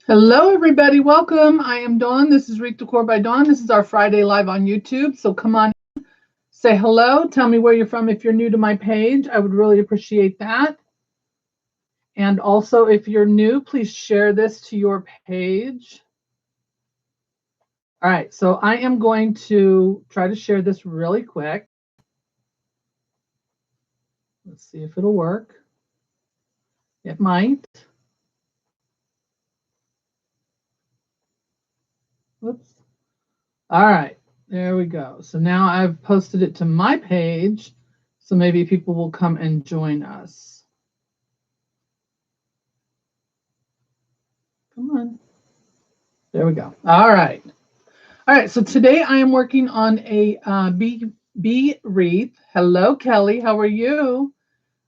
Hello, everybody. Welcome. I am Dawn. This is Wreath Decor by Dawn. This is our Friday live on YouTube. So come on, say hello. Tell me where you're from if you're new to my page. I would really appreciate that. And also, if you're new, please share this to your page. All right. So I am going to try to share this really quick. Let's see if it'll work. It might. Whoops. All right, there we go. So now I've posted it to my page, so maybe people will come and join us. Come on. There we go. All right. All right, so today I am working on a bee wreath. Hello, Kelly. How are you?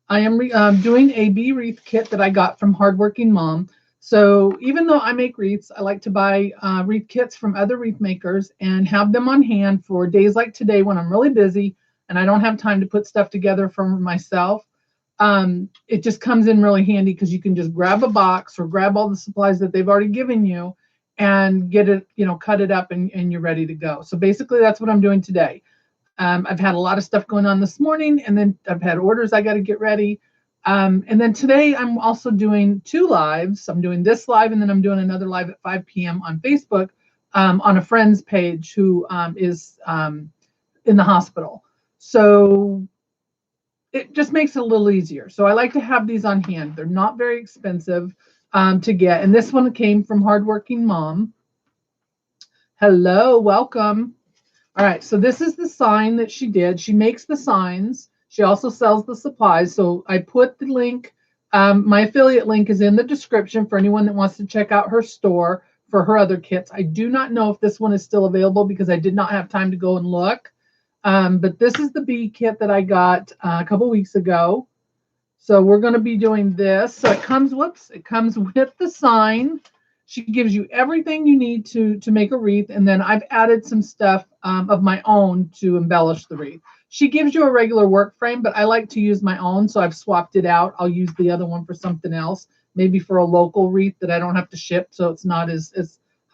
I am doing a bee wreath kit that I got from Hardworking Mom. So even though I make wreaths, I like to buy wreath kits from other wreath makers and have them on hand for days like today when I'm really busy and I don't have time to put stuff together for myself. It just comes in really handy because you can just grab a box or grab all the supplies that they've already given you and get it, cut it up and you're ready to go. So basically that's what I'm doing today. I've had a lot of stuff going on this morning, and then I've had orders I got to get ready. And then today I'm also doing two lives. I'm doing this live, and then I'm doing another live at 5 p.m. on Facebook on a friend's page who is in the hospital. So it just makes it a little easier. So I like to have these on hand. They're not very expensive to get. And this one came from Hardworking Mom. Hello, welcome. All right, so this is the sign that she did. She makes the signs. She also sells the supplies. So I put the link, my affiliate link is in the description for anyone that wants to check out her store for her other kits. I do not know if this one is still available because I did not have time to go and look. But this is the bee kit that I got a couple weeks ago. So we're going to be doing this. So it comes, it comes with the sign. She gives you everything you need to make a wreath, and then I've added some stuff of my own to embellish the wreath. She gives you a regular work frame, but I like to use my own, so I've swapped it out. I'll use the other one for something else, maybe for a local wreath that I don't have to ship, so it's not as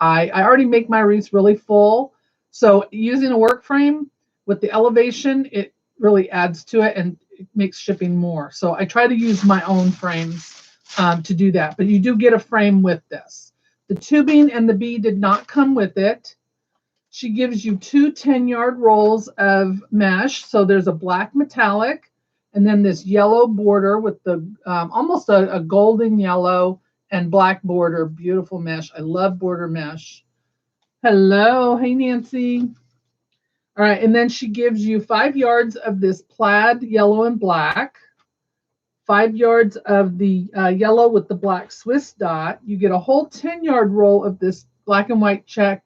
high. I already make my wreaths really full, so using a work frame with the elevation, it really adds to it and it makes shipping more. So I try to use my own frames to do that, but you do get a frame with this. The tubing and the bee did not come with it. She gives you two 10-yard rolls of mesh. So there's a black metallic and then this yellow border with the almost a golden yellow and black border. Beautiful mesh. I love border mesh. Hello. Hey, Nancy. All right. And then she gives you 5 yards of this plaid yellow and black. 5 yards of the yellow with the black Swiss dot. You get a whole 10-yard roll of this black and white check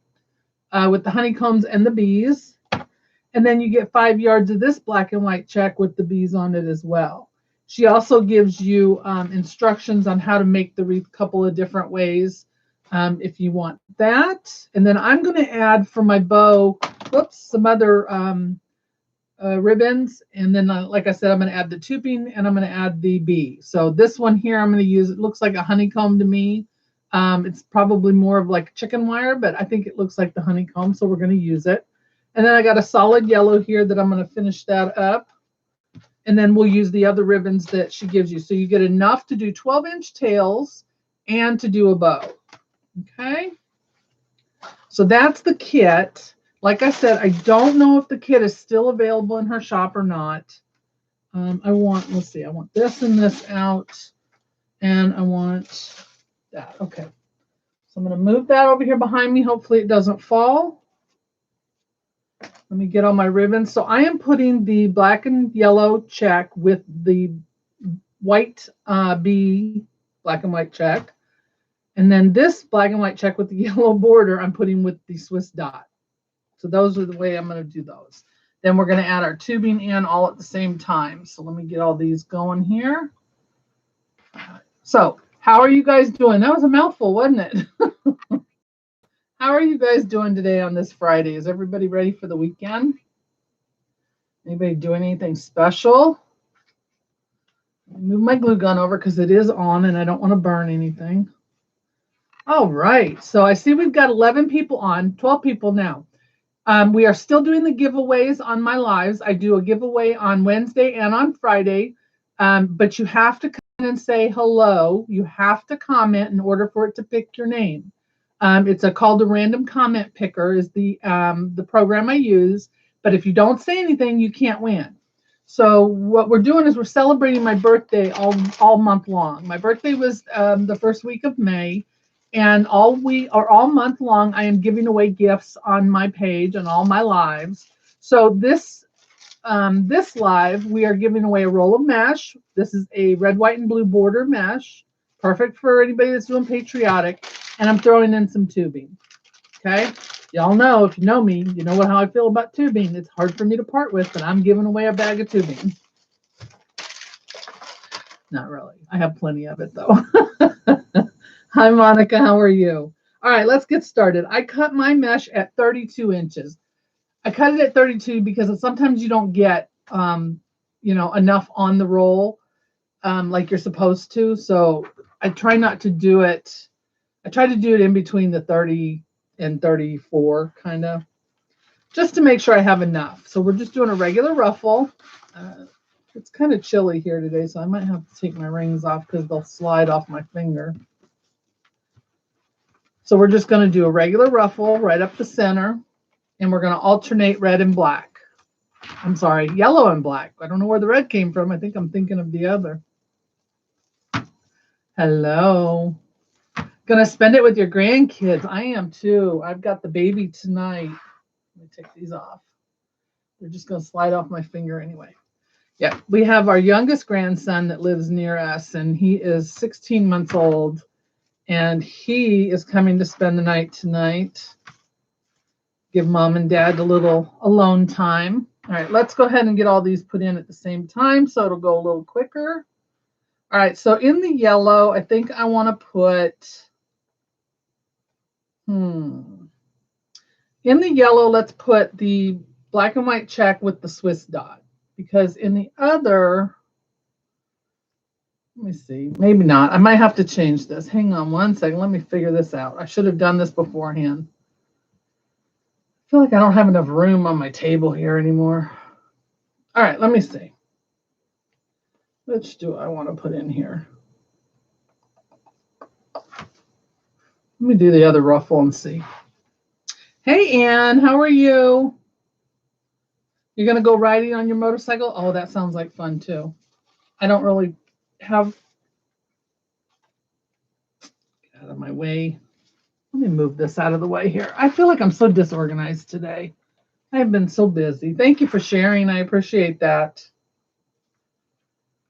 with the honeycombs and the bees. And then you get 5 yards of this black and white check with the bees on it as well. She also gives you instructions on how to make the wreath a couple of different ways if you want that. And then I'm going to add for my bow, some other ribbons, and then like I said, I'm going to add the tubing and I'm going to add the bee. So this one here I'm going to use, it looks like a honeycomb to me. It's probably more of like chicken wire, but I think it looks like the honeycomb, so we're going to use it. And then I got a solid yellow here that I'm going to finish that up, and then we'll use the other ribbons that she gives you. So you get enough to do 12-inch tails and to do a bow. Okay, so that's the kit. Like I said, I don't know if the kit is still available in her shop or not. I want this and this out, and I want that. Okay. So I'm going to move that over here behind me. Hopefully it doesn't fall. Let me get all my ribbons. So I am putting the black and yellow check with the white bee black and white check. And then this black and white check with the yellow border I'm putting with the Swiss dot. So those are the way I'm going to do those. Then we're going to add our tubing in all at the same time. So let me get all these going here. So how are you guys doing? That was a mouthful, wasn't it? How are you guys doing today on this Friday? Is everybody ready for the weekend? Anybody doing anything special? Move my glue gun over because it is on and I don't want to burn anything. All right. So I see we've got 11 people on, 12 people now. We are still doing the giveaways on my lives. I do a giveaway on Wednesday and on Friday, but you have to come in and say hello. You have to comment in order for it to pick your name. It's called a random comment picker is the program I use. But if you don't say anything, you can't win. So what we're doing is we're celebrating my birthday all month long. My birthday was the first week of May. And all month long, I am giving away gifts on my page and all my lives. So this live, we are giving away a roll of mesh. This is a red, white, and blue border mesh, perfect for anybody that's doing patriotic. And I'm throwing in some tubing. Okay, y'all know, if you know me, you know how I feel about tubing. It's hard for me to part with, but I'm giving away a bag of tubing. Not really. I have plenty of it though. Hi, Monica. How are you? All right, let's get started. I cut my mesh at 32 inches. I cut it at 32 because sometimes you don't get, enough on the roll like you're supposed to. So I try not to do it. I try to do it in between the 30 and 34, kind of, just to make sure I have enough. So we're just doing a regular ruffle. It's kind of chilly here today, so I might have to take my rings off because they'll slide off my finger. So we're just going to do a regular ruffle right up the center, and we're going to alternate red and black. I'm sorry, yellow and black. I don't know where the red came from. I think I'm thinking of the other. Hello. Going to spend it with your grandkids. I am too. I've got the baby tonight. Let me take these off. They're just going to slide off my finger anyway. Yeah, we have our youngest grandson that lives near us, and he is 16 months old. And he is coming to spend the night tonight. Give mom and dad a little alone time. All right, let's go ahead and get all these put in at the same time so it'll go a little quicker. All right, so in the yellow, I think I want to put, in the yellow, let's put the black and white check with the Swiss dot. Because in the other, let me see, maybe not. I might have to change this. Hang on one second. Let me figure this out. I should have done this beforehand. I feel like I don't have enough room on my table here anymore. All right, let me see. Which do I want to put in here? Let me do the other ruffle and see. Hey, Ann, how are you? You're going to go riding on your motorcycle? Oh, that sounds like fun, too. I don't really have... Get out of my way. Let me move this out of the way here. I feel like I'm so disorganized today. I have been so busy. Thank you for sharing. I appreciate that.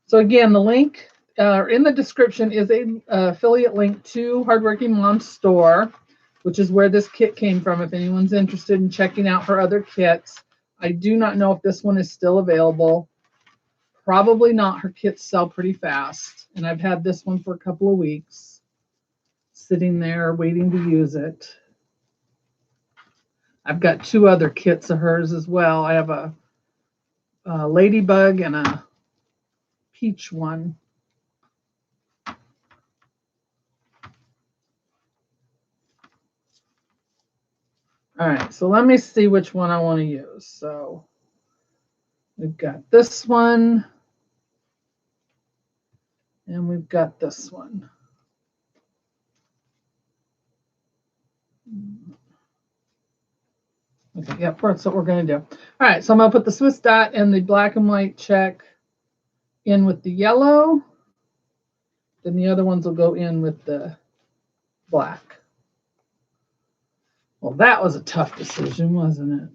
So again, the link in the description is an affiliate link to Hardworking Mom's store, which is where this kit came from. If anyone's interested in checking out her other kits, I do not know if this one is still available. Probably not. Her kits sell pretty fast, and I've had this one for a couple of weeks, sitting there waiting to use it. I've got two other kits of hers as well. I have a ladybug and a peach one. All right, so let me see which one I want to use. So we've got this one, and we've got this one. Okay, yep, that's what we're going to do. All right, so I'm going to put the Swiss dot and the black and white check in with the yellow. Then the other ones will go in with the black. Well, that was a tough decision, wasn't it?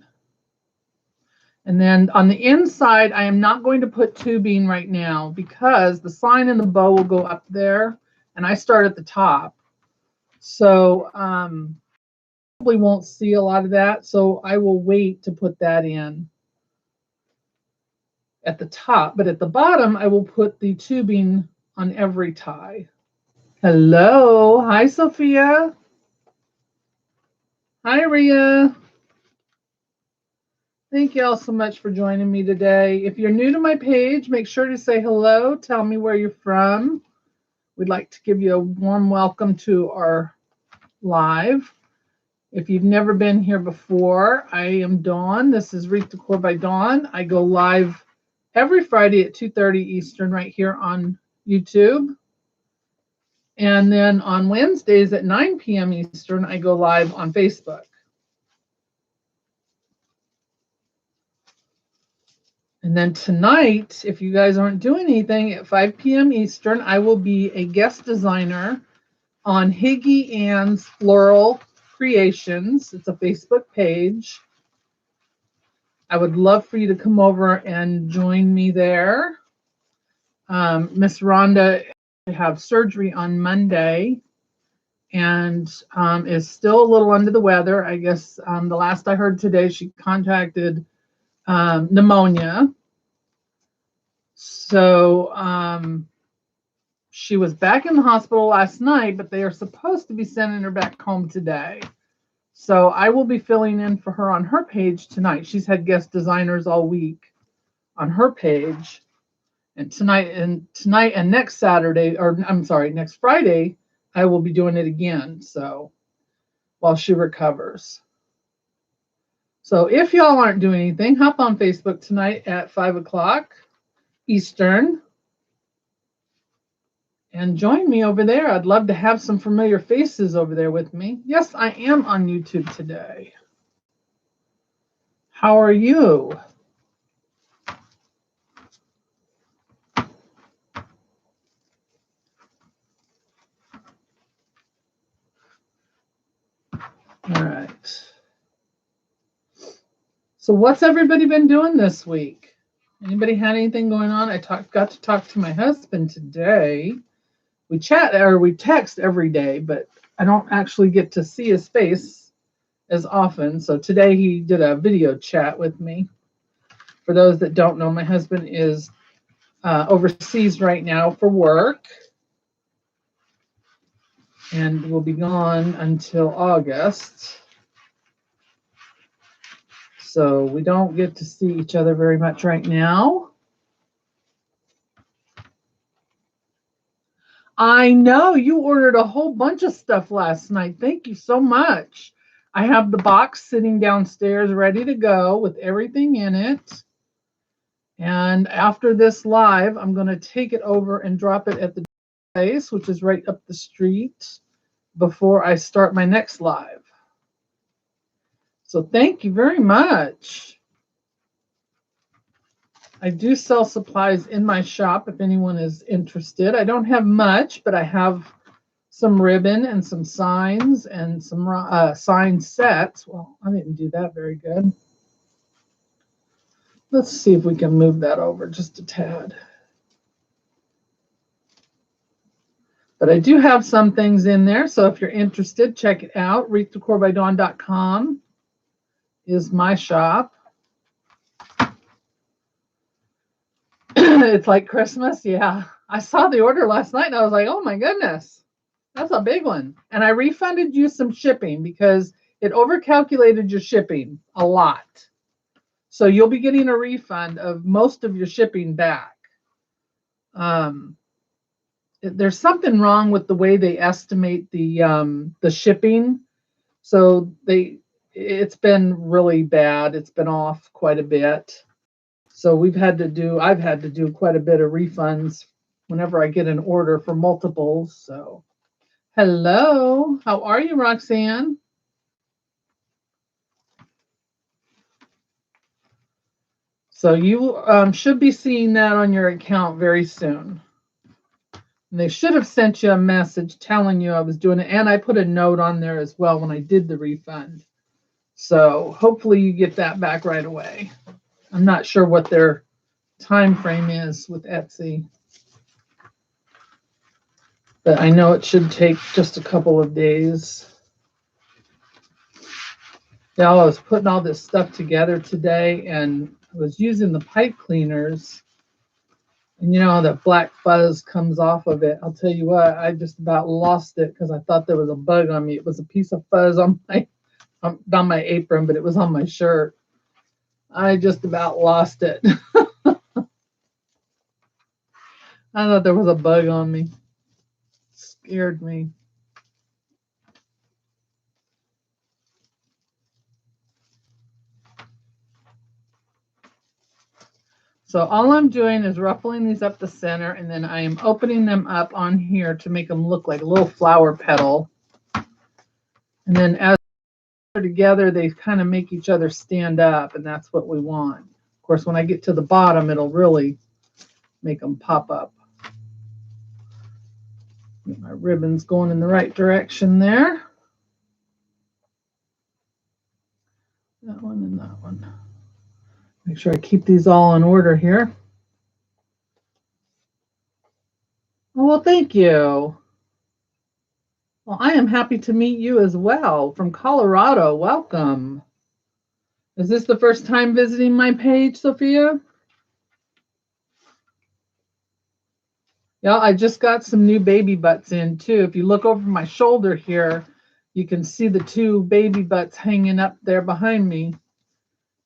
And then on the inside, I am not going to put tubing right now because the sign and the bow will go up there, and I start at the top. So probably won't see a lot of that, so I will wait to put that in at the top. But at the bottom, I will put the tubing on every tie. Hello. Hi, Sophia. Hi, Ria. Thank you all so much for joining me today. If you're new to my page, make sure to say hello. Tell me where you're from. We'd like to give you a warm welcome to our live. If you've never been here before, I am Dawn. This is Wreath Decor by Dawn. I go live every Friday at 2:30 Eastern right here on YouTube. And then on Wednesdays at 9 p.m. Eastern, I go live on Facebook. And then tonight, if you guys aren't doing anything, at 5 p.m. Eastern, I will be a guest designer on Higgy Ann's Floral Creations. It's a Facebook page. I would love for you to come over and join me there. Miss Rhonda have surgery on Monday and is still a little under the weather. I guess the last I heard today, she contacted pneumonia. So she was back in the hospital last night, but they are supposed to be sending her back home today. So I will be filling in for her on her page tonight. She's had guest designers all week on her page. And tonight and next Saturday, or I'm sorry, next Friday, I will be doing it again. So while she recovers. So if y'all aren't doing anything, hop on Facebook tonight at 5 o'clock Eastern and join me over there. I'd love to have some familiar faces over there with me. Yes, I am on YouTube today. How are you? All right. So what's everybody been doing this week? Anybody had anything going on? I got to talk to my husband today. We text every day, but I don't actually get to see his face as often. So today he did a video chat with me. For those that don't know, my husband is overseas right now for work and will be gone until August. So we don't get to see each other very much right now. I know you ordered a whole bunch of stuff last night. Thank you so much. I have the box sitting downstairs ready to go with everything in it. And after this live, I'm going to take it over and drop it at the place, which is right up the street, before I start my next live. So thank you very much. I do sell supplies in my shop if anyone is interested. I don't have much, but I have some ribbon and some signs and some sign sets. Well, I didn't do that very good. Let's see if we can move that over just a tad. But I do have some things in there, so if you're interested, check it out. wreathdecorbydawn.com is my shop. It's like Christmas, yeah. I saw the order last night and I was like, oh my goodness, that's a big one. And I refunded you some shipping because it overcalculated your shipping a lot. So you'll be getting a refund of most of your shipping back. There's something wrong with the way they estimate the shipping. So it's been really bad. It's been off quite a bit. So I've had to do quite a bit of refunds whenever I get an order for multiples. So hello, how are you, Roxanne? So you should be seeing that on your account very soon. And they should have sent you a message telling you I was doing it. And I put a note on there as well when I did the refund. So hopefully you get that back right away. I'm not sure what their time frame is with Etsy. But I know it should take just a couple of days. Yeah, I was putting all this stuff together today and I was using the pipe cleaners. And you know, that black fuzz comes off of it. I'll tell you what, I just about lost it because I thought there was a bug on me. It was a piece of fuzz on my apron, but it was on my shirt. I just about lost it. I thought there was a bug on me. Scared me. So all I'm doing is ruffling these up the center, and then I am opening them up on here to make them look like a little flower petal. And then as they're together, they kind of make each other stand up, and that's what we want. Of course, when I get to the bottom, it'll really make them pop up. Get my ribbons going in the right direction there. That one and that one. Make sure I keep these all in order here. Oh, well, thank you. Well, I am happy to meet you as well from Colorado. Welcome. Is this the first time visiting my page, Sophia? Yeah, I just got some new baby butts in too. If you look over my shoulder here, you can see the two baby butts hanging up there behind me.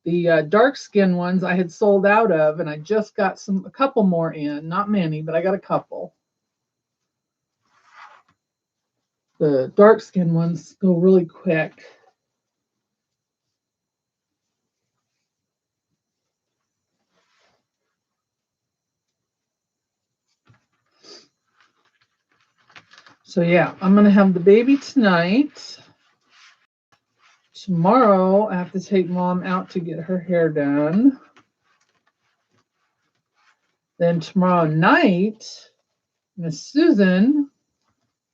The dark skin ones I had sold out of, and I just got a couple more in. Not many, but I got a couple. The dark skin ones go really quick. So yeah, I'm going to have the baby tonight. Tomorrow, I have to take Mom out to get her hair done. Then tomorrow night, Miss Susan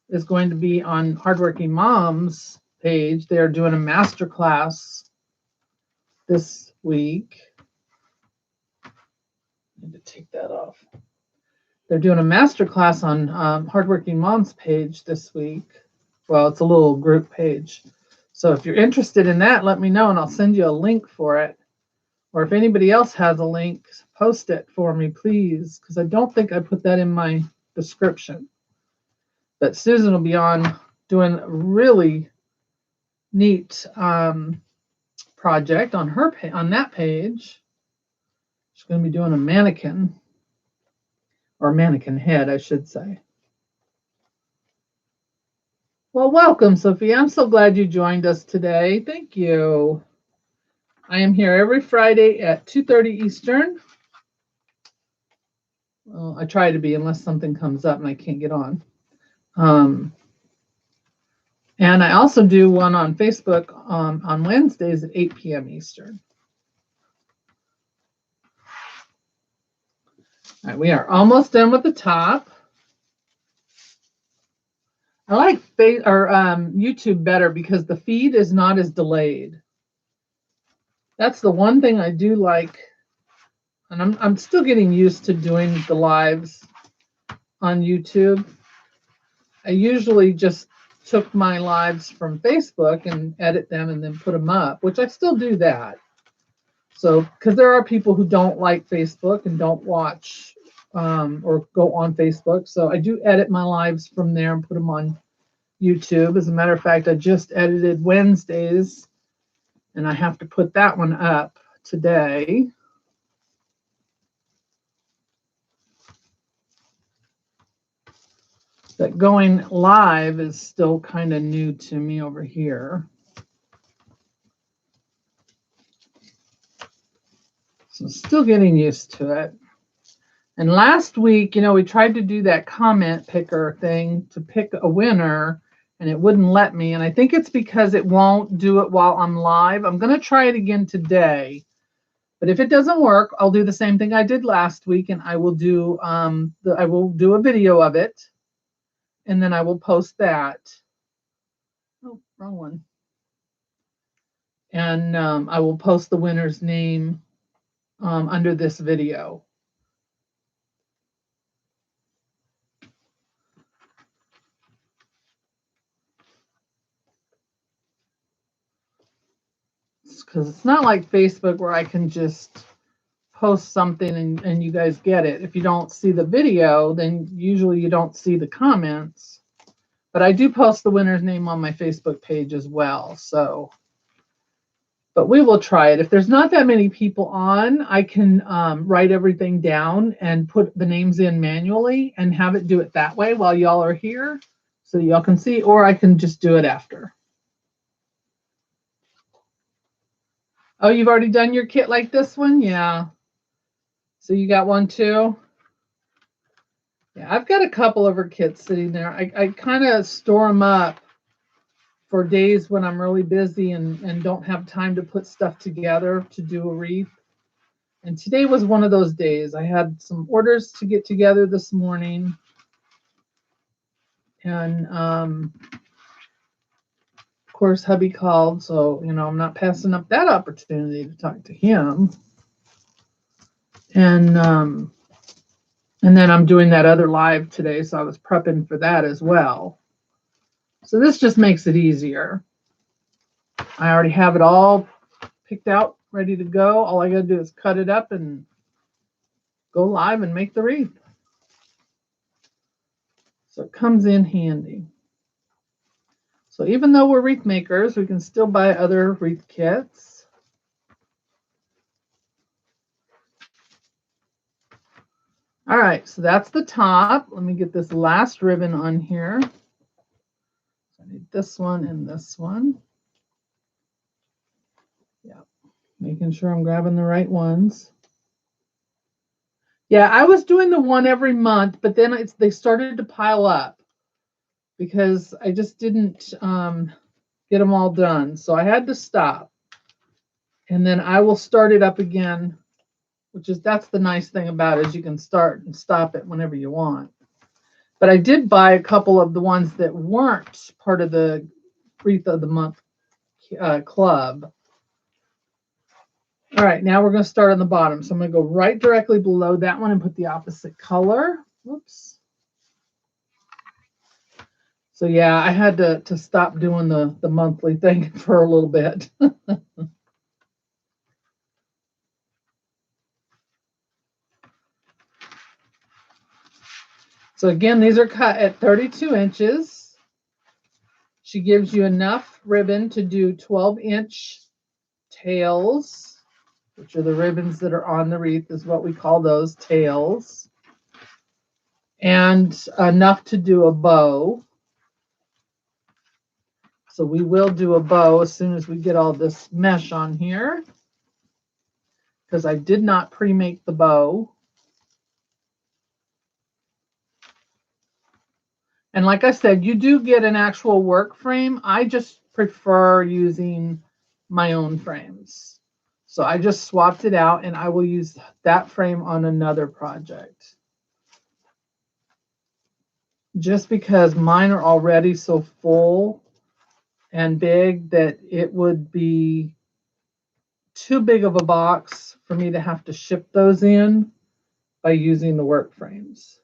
is going to be on Hardworking Mom's page. They're doing a master class this week. I need to take that off. They're doing a master class on Hardworking Mom's page this week. Well, it's a little group page. So if you're interested in that, let me know and I'll send you a link for it. Or if anybody else has a link, post it for me, please, because I don't think I put that in my description. But Susan will be on doing a really neat project on that page. She's going to be doing a mannequin, or mannequin head, I should say. Well, welcome, Sophia. I'm so glad you joined us today. Thank you. I am here every Friday at 2:30 Eastern. Well, I try to be unless something comes up and I can't get on. And I also do one on Facebook on Wednesdays at 8 p.m. Eastern. All right, we are almost done with the top. I like YouTube better because the feed is not as delayed. That's the one thing I do like. And I'm still getting used to doing the lives on YouTube. I usually just took my lives from Facebook and edit them and then put them up, which I still do that. So, because there are people who don't like Facebook and don't watch or go on Facebook. So I do edit my lives from there and put them on YouTube. As a matter of fact, I just edited Wednesdays and I have to put that one up today. But going live is still kind of new to me over here. So still getting used to it. And last week, we tried to do that comment picker thing to pick a winner, and it wouldn't let me. And I think it's because it won't do it while I'm live. I'm going to try it again today. But if it doesn't work, I'll do the same thing I did last week, and I will do a video of it. And then I will post that. Oh, wrong one. And I will post the winner's name under this video. Because it's not like Facebook where I can just post something and you guys get it. If you don't see the video, then usually you don't see the comments. But I do post the winner's name on my Facebook page as well. So, but we will try it. If there's not that many people on, I can write everything down and put the names in manually and have it do it that way while y'all are here so y'all can see, or I can just do it after. Oh, you've already done your kit like this one? Yeah. So you got one too? Yeah, I've got a couple of her kits sitting there. I kind of store them up for days when I'm really busy and don't have time to put stuff together to do a wreath. And today was one of those days. I had some orders to get together this morning. And of course, hubby called, so I'm not passing up that opportunity to talk to him. And then I'm doing that other live today, so I was prepping for that as well. So this just makes it easier. I already have it all picked out, ready to go. All I got to do is cut it up and go live and make the wreath. So it comes in handy. So even though we're wreath makers, we can still buy other wreath kits. All right, so that's the top. Let me get this last ribbon on here. So I need this one and this one. Yeah, making sure I'm grabbing the right ones. Yeah, I was doing the one every month, but then they started to pile up because I just didn't get them all done. So I had to stop. And then I will start it up again, that's the nice thing about it, is you can start and stop it whenever you want. But I did buy a couple of the ones that weren't part of the Wreath of the Month club. All right, now we're going to start on the bottom. So I'm going to go right directly below that one and put the opposite color. Whoops. So yeah, I had to stop doing the monthly thing for a little bit. So again, these are cut at 32 inches. She gives you enough ribbon to do 12-inch tails, which are the ribbons that are on the wreath, is what we call those, tails. And enough to do a bow. So we will do a bow as soon as we get all this mesh on here, because I did not pre-make the bow. And like I said, you do get an actual work frame. I just prefer using my own frames. So I just swapped it out, and I will use that frame on another project. Just because mine are already so full and big that it would be too big of a box for me to have to ship those in by using the work frames.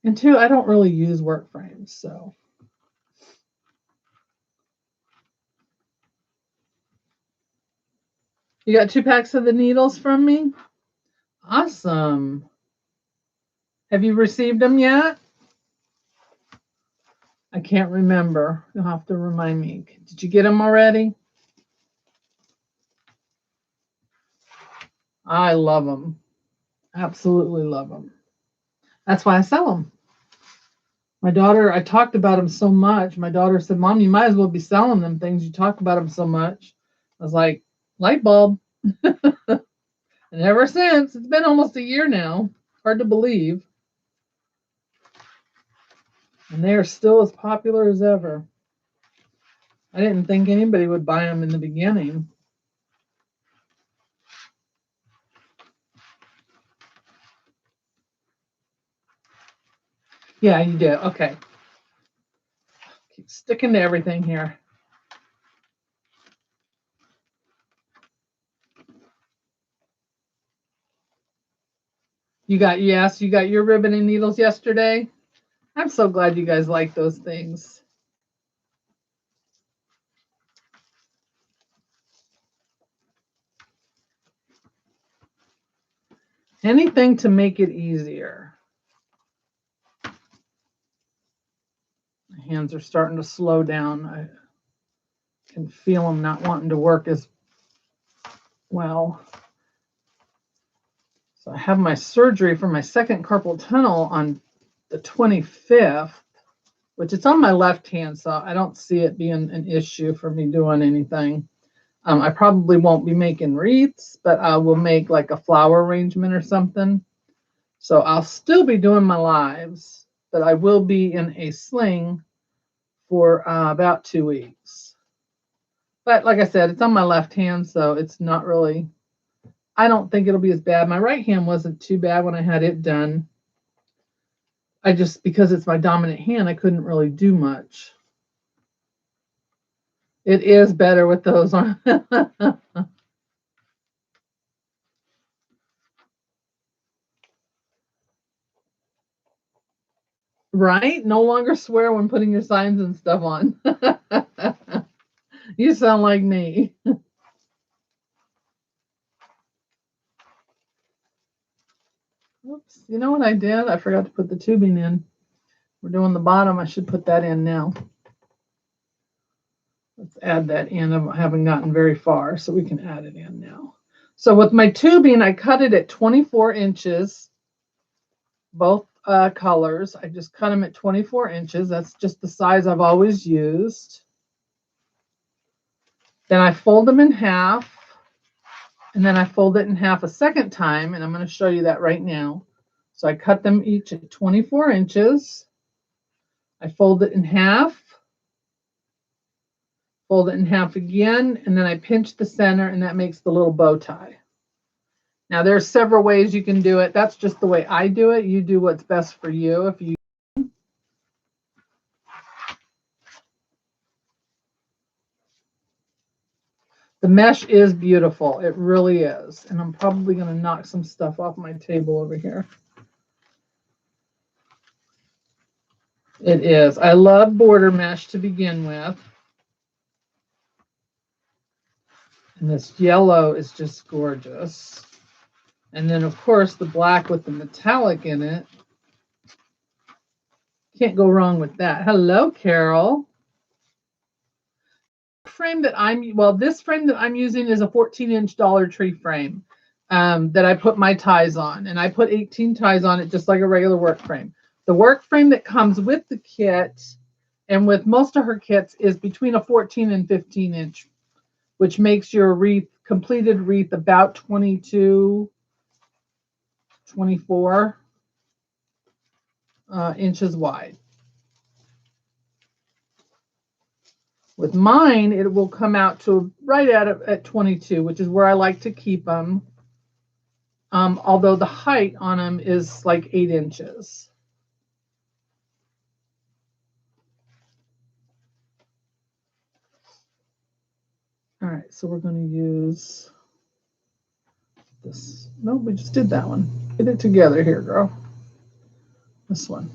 And two, I don't really use work frames, so. You got 2 packs of the needles from me? Awesome. Have you received them yet? I can't remember. You'll have to remind me. Did you get them already? I love them. Absolutely love them. That's why I sell them. My daughter, I talked about them so much. My daughter said, Mom, you might as well be selling them things. You talk about them so much. I was like, light bulb. And ever since, it's been almost a year now. Hard to believe. And they are still as popular as ever. I didn't think anybody would buy them in the beginning. Yeah, you did. Okay. Keep sticking to everything here. You got your ribbon and needles yesterday. I'm so glad you guys like those things. Anything to make it easier. My hands are starting to slow down. I can feel them not wanting to work as well. So I have my surgery for my second carpal tunnel on the 25th, which it's on my left hand, so I don't see it being an issue for me doing anything. I probably won't be making wreaths, but I will make like a flower arrangement or something. So I'll still be doing my lives, but I will be in a sling for about 2 weeks. But like I said, it's on my left hand, so it's not really, I don't think it'll be as bad. My right hand wasn't too bad when I had it done. I just, because it's my dominant hand, I couldn't really do much. It is better with those on. Right? No longer swear when putting your signs and stuff on. You sound like me. Oops. You know what I did? I forgot to put the tubing in. We're doing the bottom. I should put that in now. Let's add that in. I haven't gotten very far, so we can add it in now. So with my tubing, I cut it at 24 inches, both colors. I just cut them at 24 inches. That's just the size I've always used. Then I fold them in half, and then I fold it in half a second time, and I'm going to show you that right now. So I cut them each at 24 inches. I fold it in half, fold it in half again, and then I pinch the center, and that makes the little bow tie. Now there's several ways you can do it. That's just the way I do it. You do what's best for you. If you The mesh is beautiful. It really is. And I'm probably going to knock some stuff off my table over here. It is. I love border mesh to begin with. And this yellow is just gorgeous. And then, of course, the black with the metallic in it. Can't go wrong with that. Hello, Carol. This frame that I'm using is a 14-inch Dollar Tree frame that I put my ties on. And I put 18 ties on it just like a regular work frame. The work frame that comes with the kit and with most of her kits is between a 14 and 15 inch, which makes your completed wreath about 22, 24 inches wide. With mine, it will come out to right at 22, which is where I like to keep them. Although the height on them is like 8 inches. All right, so we're going to use this. No, we just did that one. Get it together here, girl. This one.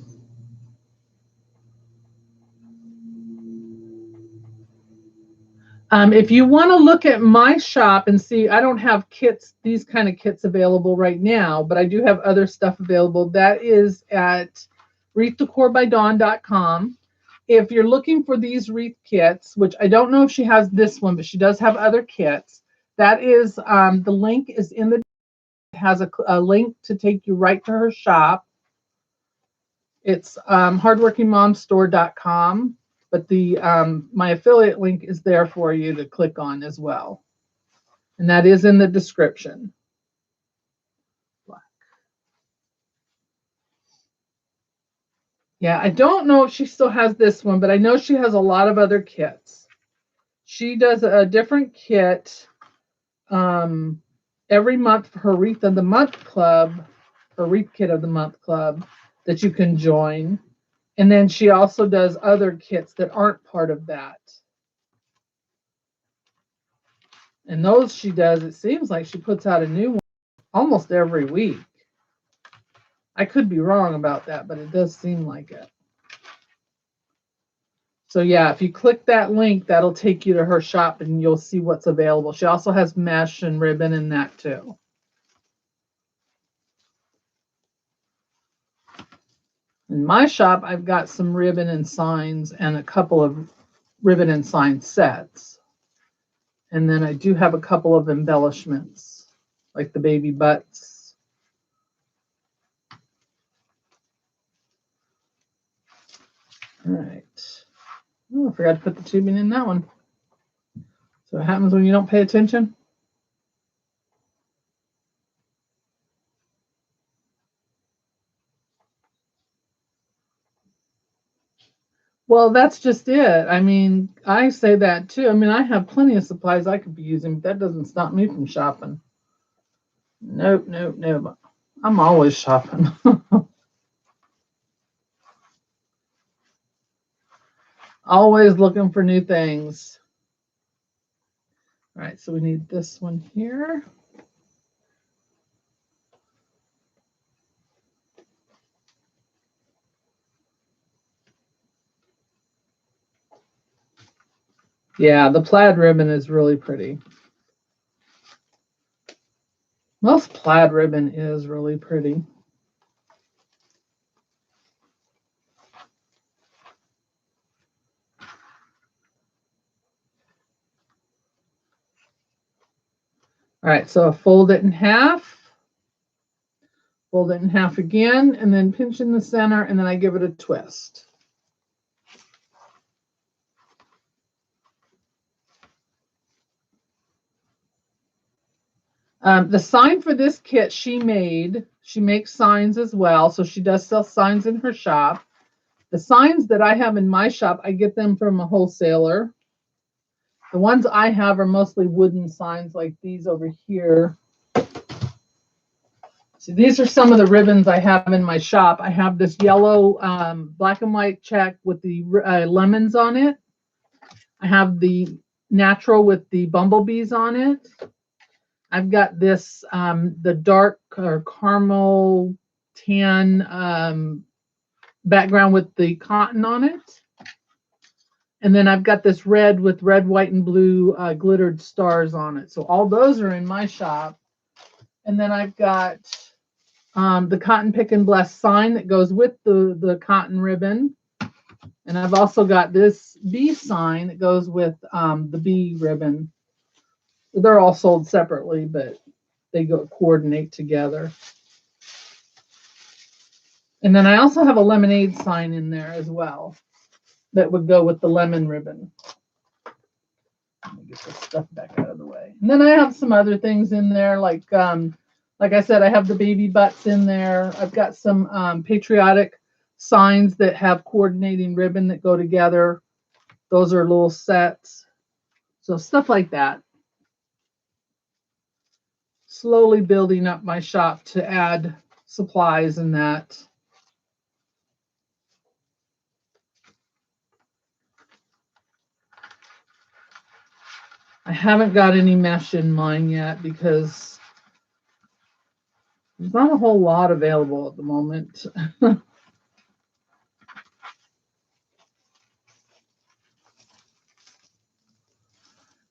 If you want to look at my shop and see, I don't have kits, these kind of kits available right now, but I do have other stuff available. That is at wreathdecorbydawn.com. If you're looking for these wreath kits, which I don't know if she has this one, but she does have other kits, that is, the link is in the, it has a link to take you right to her shop. It's hardworkingmomstore.com. But the my affiliate link is there for you to click on as well. And that is in the description. Yeah, I don't know if she still has this one, but I know she has a lot of other kits. She does a different kit every month for her Wreath of the Month Club, her Wreath Kit of the Month Club that you can join. And then she also does other kits that aren't part of that. And those she does, it seems like she puts out a new one almost every week. I could be wrong about that, but it does seem like it. So yeah, if you click that link, that'll take you to her shop and you'll see what's available. She also has mesh and ribbon in that too. In my shop, I've got some ribbon and signs and a couple of ribbon and sign sets. And then I do have a couple of embellishments, like the baby butts. All right. Oh, I forgot to put the tubing in that one. So what happens when you don't pay attention? Well, that's just it. I mean, I say that too. I mean, I have plenty of supplies I could be using, but that doesn't stop me from shopping. Nope, nope, nope. I'm always shopping. Always looking for new things. All right, so we need this one here. Yeah, the plaid ribbon is really pretty. Most plaid ribbon is really pretty. All right, so fold it in half. Fold it in half again, and then pinch in the center, and then I give it a twist. The sign for this kit she made. She makes signs as well, so she does sell signs in her shop. The signs that I have in my shop, I get them from a wholesaler. The ones I have are mostly wooden signs like these over here. So these are some of the ribbons I have in my shop. I have this yellow black and white check with the lemons on it. I have the natural with the bumblebees on it. I've got this, the dark or caramel tan background with the cotton on it. And then I've got this red with red, white, and blue glittered stars on it. So all those are in my shop. And then I've got the Cotton Pick and Bless sign that goes with the cotton ribbon. And I've also got this bee sign that goes with the bee ribbon. They're all sold separately, but they go coordinate together. And then I also have a lemonade sign in there as well that would go with the lemon ribbon. Let me get this stuff back out of the way. And then I have some other things in there, like I said, I have the baby butts in there. I've got some patriotic signs that have coordinating ribbon that go together. Those are little sets. So stuff like that. Slowly building up my shop to add supplies and that. I haven't got any mesh in mine yet because there's not a whole lot available at the moment.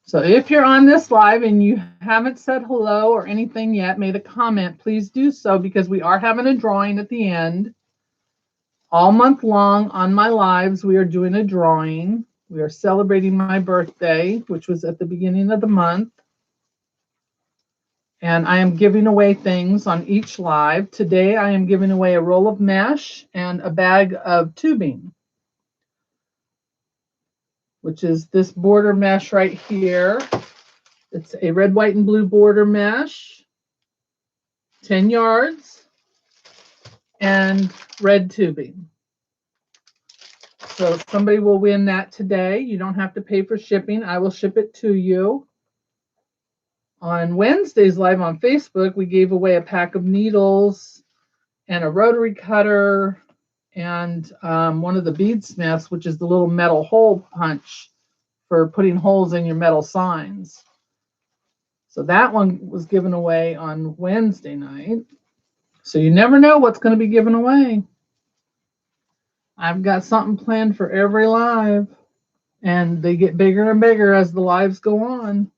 So if you're on this live and you haven't said hello or anything yet, made a comment, please do so because we are having a drawing at the end. All month long on my lives, we are doing a drawing. We are celebrating my birthday, which was at the beginning of the month. And I am giving away things on each live. Today, I am giving away a roll of mesh and a bag of tubing, which is this border mesh right here. It's a red, white, and blue border mesh, 10 yards, and red tubing. So somebody will win that today. You don't have to pay for shipping. I will ship it to you. On Wednesday's live on Facebook, we gave away a pack of needles and a rotary cutter and one of the beadsmiths, which is the little metal hole punch for putting holes in your metal signs. So that one was given away on Wednesday night. So you never know what's going to be given away. I've got something planned for every live, and they get bigger and bigger as the lives go on.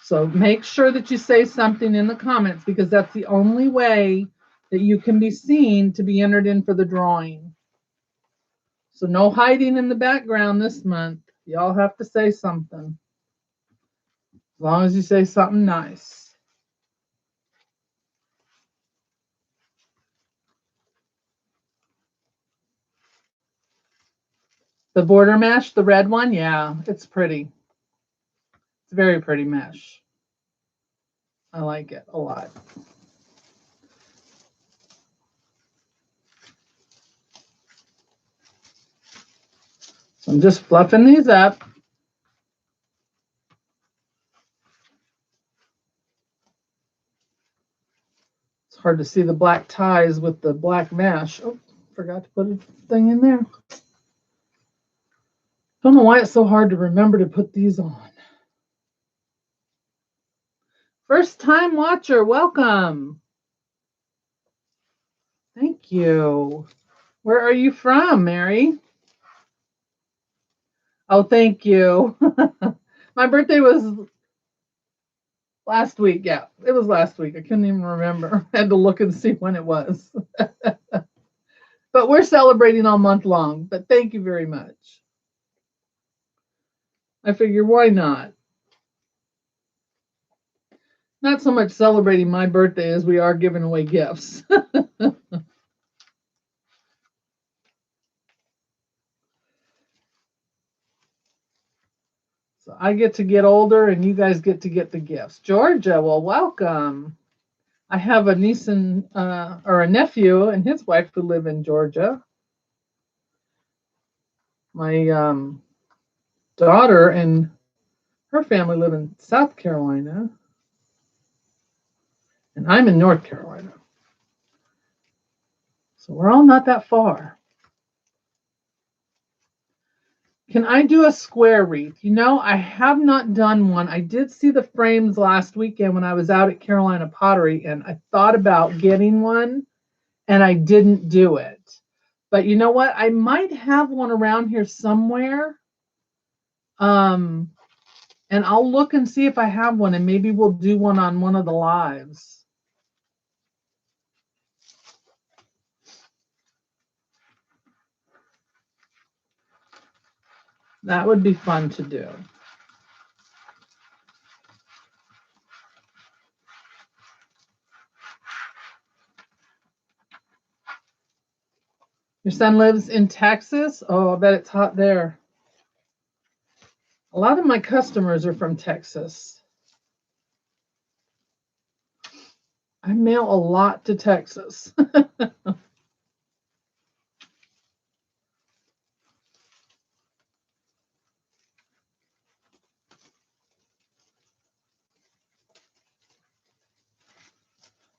So make sure that you say something in the comments because that's the only way that you can be seen to be entered in for the drawing. So no hiding in the background this month. Y'all have to say something. As long as you say something nice. The border mesh, the red one, yeah, it's pretty. It's a very pretty mesh. I like it a lot. So I'm just fluffing these up. It's hard to see the black ties with the black mesh. Oh, forgot to put a thing in there. Don't know why it's so hard to remember to put these on. First time watcher, welcome. Thank you. Where are you from, Mary? Oh, thank you. My birthday was last week. Yeah, it was last week. I couldn't even remember. I had to look and see when it was. But we're celebrating all month long. But thank you very much. I figure, why not? Not so much celebrating my birthday as we are giving away gifts. So I get to get older and you guys get to get the gifts. Georgia, well, welcome. I have a niece and or a nephew and his wife who live in Georgia. My daughter and her family live in South Carolina. And I'm in North Carolina. So we're all not that far. Can I do a square wreath? You know, I have not done one. I did see the frames last weekend when I was out at Carolina Pottery, and I thought about getting one, and I didn't do it. But you know what? I might have one around here somewhere. And I'll look and see if I have one, and maybe we'll do one on one of the lives. That would be fun to do. Your son lives in Texas? Oh, I bet it's hot there. A lot of my customers are from Texas. I mail a lot to Texas.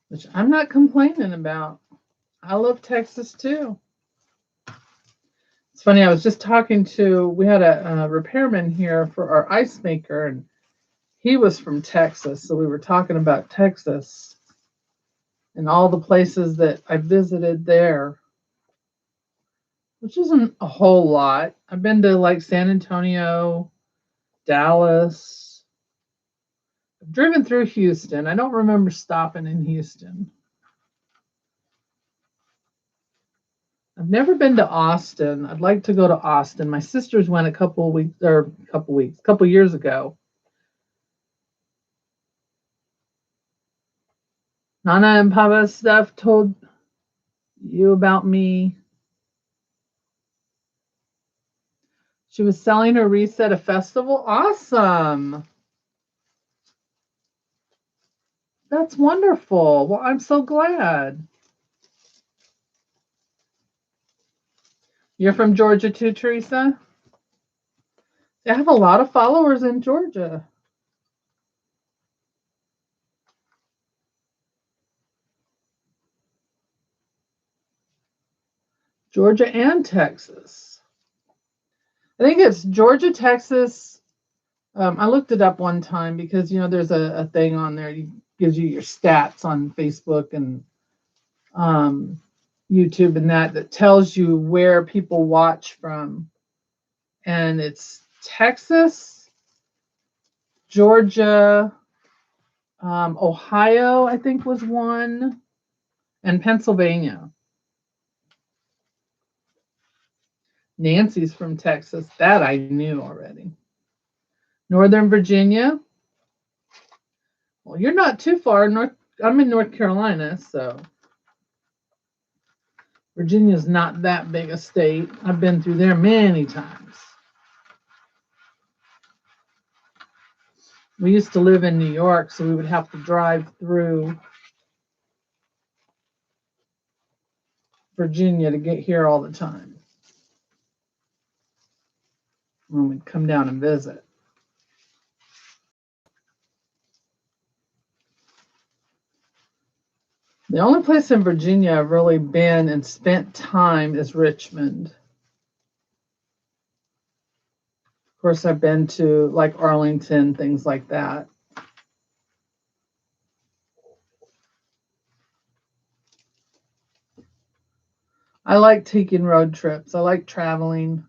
Which I'm not complaining about. I love Texas too. It's funny, I was just talking to, we had a repairman here for our ice maker, and he was from Texas. So we were talking about Texas and all the places that I visited there, which isn't a whole lot. I've been to like San Antonio, Dallas. I've driven through Houston. I don't remember stopping in Houston. I've never been to Austin. I'd like to go to Austin. My sisters went a couple years ago. Nana and Papa Steph told you about me. She was selling her wreaths at a festival. Awesome. That's wonderful. Well, I'm so glad. You're from Georgia too, Teresa? I have a lot of followers in Georgia. Georgia and Texas. I think it's Georgia, Texas. I looked it up one time because, you know, there's a thing on there. It gives you your stats on Facebook and YouTube and that tells you where people watch from. And it's Texas, Georgia, Ohio, I think was one, and Pennsylvania. Nancy's from Texas. That I knew already. Northern Virginia. Well, you're not too far. I'm in North Carolina, so Virginia's not that big a state. I've been through there many times. We used to live in New York, so we would have to drive through Virginia to get here all the time when we'd come down and visit. The only place in Virginia I've really been and spent time is Richmond. Of course, I've been to like Arlington, things like that. I like taking road trips. I like traveling.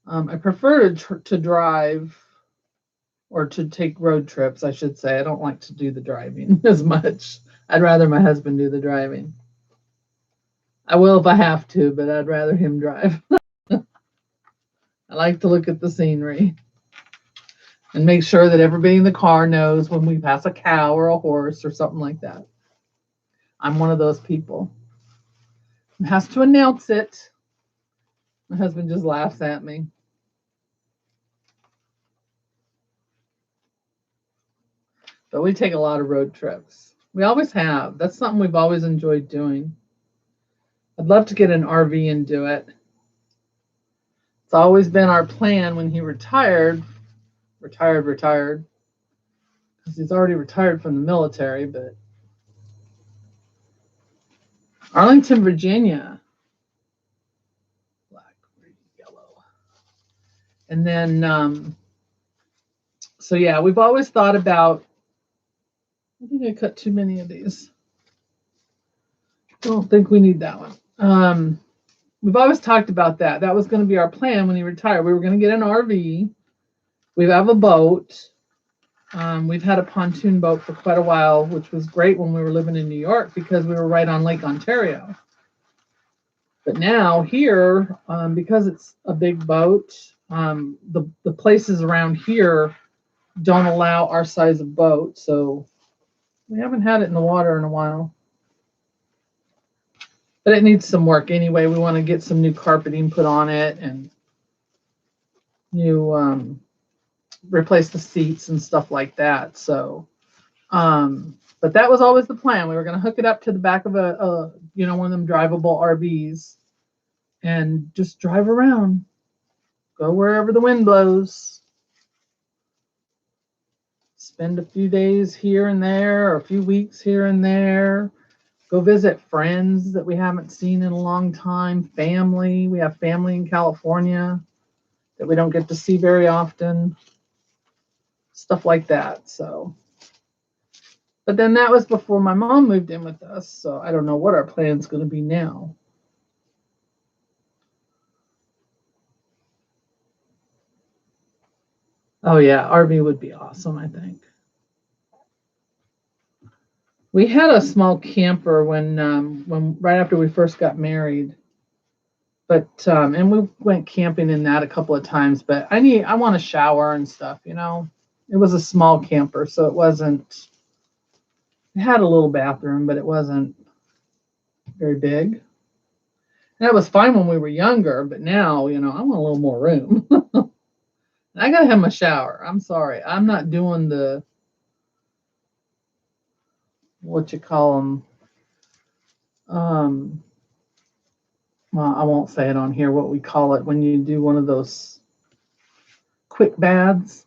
I prefer to drive, or to take road trips, I should say. I don't like to do the driving as much. I'd rather my husband do the driving. I will if I have to, but I'd rather him drive. I like to look at the scenery and make sure that everybody in the car knows when we pass a cow or a horse or something like that. I'm one of those people who has to announce it. My husband just laughs at me. But we take a lot of road trips. We always have. That's something we've always enjoyed doing. I'd love to get an RV and do it. It's always been our plan when he retired, because he's already retired from the military, but Arlington, Virginia, black, green, yellow. And then, so yeah, we've always thought about, I think I cut too many of these. I don't think we need that one. We've always talked about that. That was going to be our plan when he retired. We were going to get an RV. We have a boat. We've had a pontoon boat for quite a while, which was great when we were living in New York because we were right on Lake Ontario. But now here, because it's a big boat, the places around here don't allow our size of boat. So we haven't had it in the water in a while. But it needs some work anyway. We want to get some new carpeting put on it and new replace the seats and stuff like that. So, but that was always the plan. We were going to hook it up to the back of a one of them drivable RVs and just drive around, go wherever the wind blows, spend a few days here and there or a few weeks here and there. Go visit friends that we haven't seen in a long time, family. We have family in California that we don't get to see very often, stuff like that. So, but then that was before my mom moved in with us, so I don't know what our plan's going to be now. Oh yeah, RV would be awesome, I think. We had a small camper when right after we first got married, but and we went camping in that a couple of times. But I want a shower and stuff. It was a small camper, so it wasn't. It had a little bathroom, but it wasn't very big. And that was fine when we were younger, but now I want a little more room. I gotta have my shower. I'm sorry, I'm not doing the what you call them. Well, I won't say it on here. What we call it when you do one of those quick baths.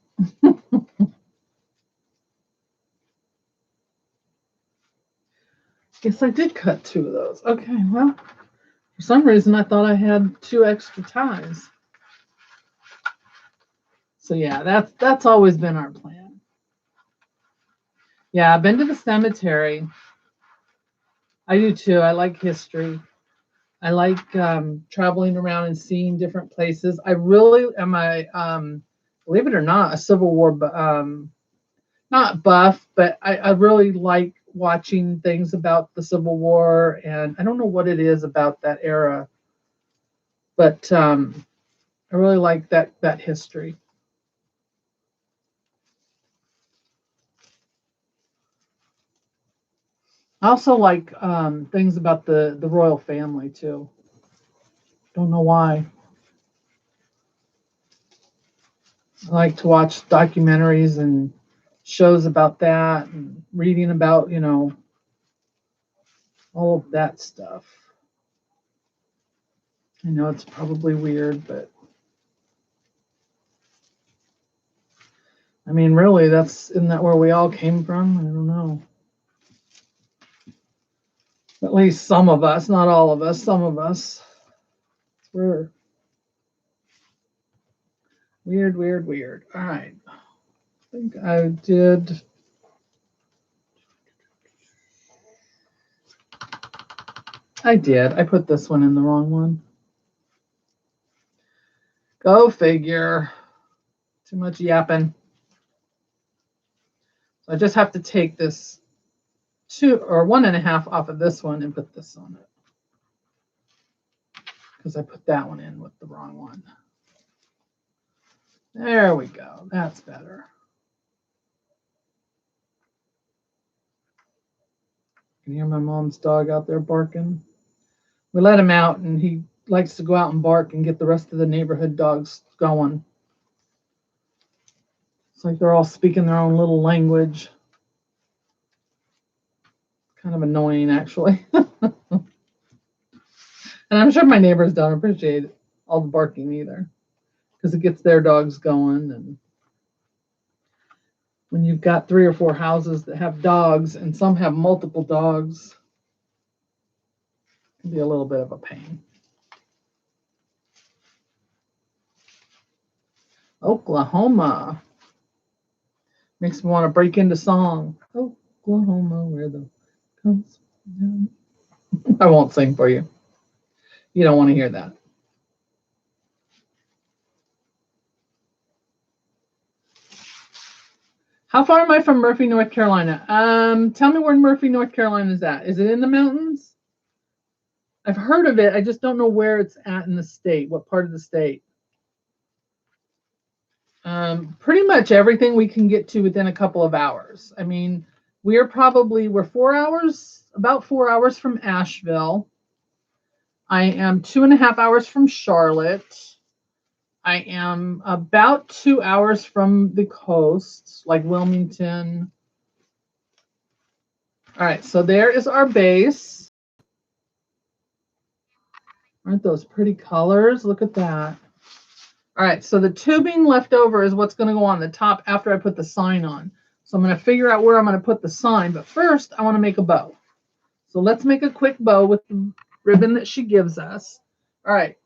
Guess I did cut 2 of those. Okay, well, for some reason I thought I had 2 extra ties. So yeah, that's always been our plan. Yeah, I've been to the cemetery. I do too. I like history. I like traveling around and seeing different places. I really am believe it or not, a Civil War, not buff, but I really like watching things about the Civil War, and I don't know what it is about that era, but I really like that history. I also like things about the royal family too. Don't know why. I like to watch documentaries and shows about that and reading about, you know, all of that stuff. I know it's probably weird, but I mean, really, isn't that where we all came from? I don't know. At least some of us, not all of us, some of us. We're weird, weird, weird. All right. I think I did. I did. I put this one in the wrong one. Go figure. Too much yapping. So I just have to take this 2 or 1.5 off of this one and put this on it. Because I put that one in with the wrong one. There we go. That's better. You can hear my mom's dog out there barking. We let him out, and he likes to go out and bark and get the rest of the neighborhood dogs going. It's like they're all speaking their own little language. Kind of annoying, actually. And I'm sure my neighbors don't appreciate all the barking either, because it gets their dogs going. And when you've got 3 or 4 houses that have dogs, and some have multiple dogs, it can be a little bit of a pain. Oklahoma. Makes me want to break into song. Oklahoma, where the comes down. I won't sing for you. You don't want to hear that. How far am I from Murphy, North Carolina? Tell me where Murphy, North Carolina is at. Is it in the mountains? I've heard of it. I just don't know where it's at in the state. What part of the state? Pretty much everything we can get to within a couple of hours. I mean, we're 4 hours, about 4 hours from Asheville. I am 2.5 hours from Charlotte. I am about 2 hours from the coast, like Wilmington. All right, so there is our base. Aren't those pretty colors? Look at that. All right, so the tubing left over is what's going to go on the top after I put the sign on. So I'm going to figure out where I'm going to put the sign, but first I want to make a bow. So let's make a quick bow with the ribbon that she gives us. All right.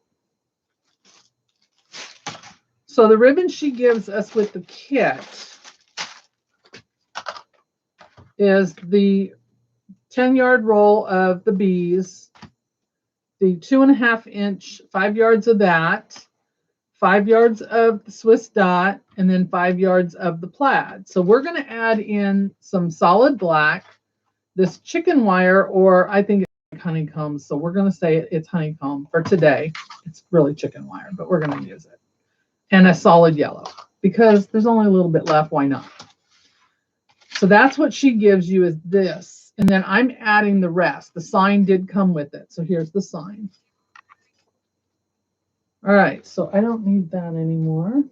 So the ribbon she gives us with the kit is the 10-yard roll of the bees, the 2.5-inch, 5 yards of that, 5 yards of the Swiss dot, and then 5 yards of the plaid. So we're going to add in some solid black, this chicken wire, or I think it's honeycomb. So we're going to say it's honeycomb for today. It's really chicken wire, but we're going to use it. And a solid yellow, because there's only a little bit left. Why not? So that's what she gives you, is this. And then I'm adding the rest. The sign did come with it. So here's the sign. All right, so I don't need that anymore.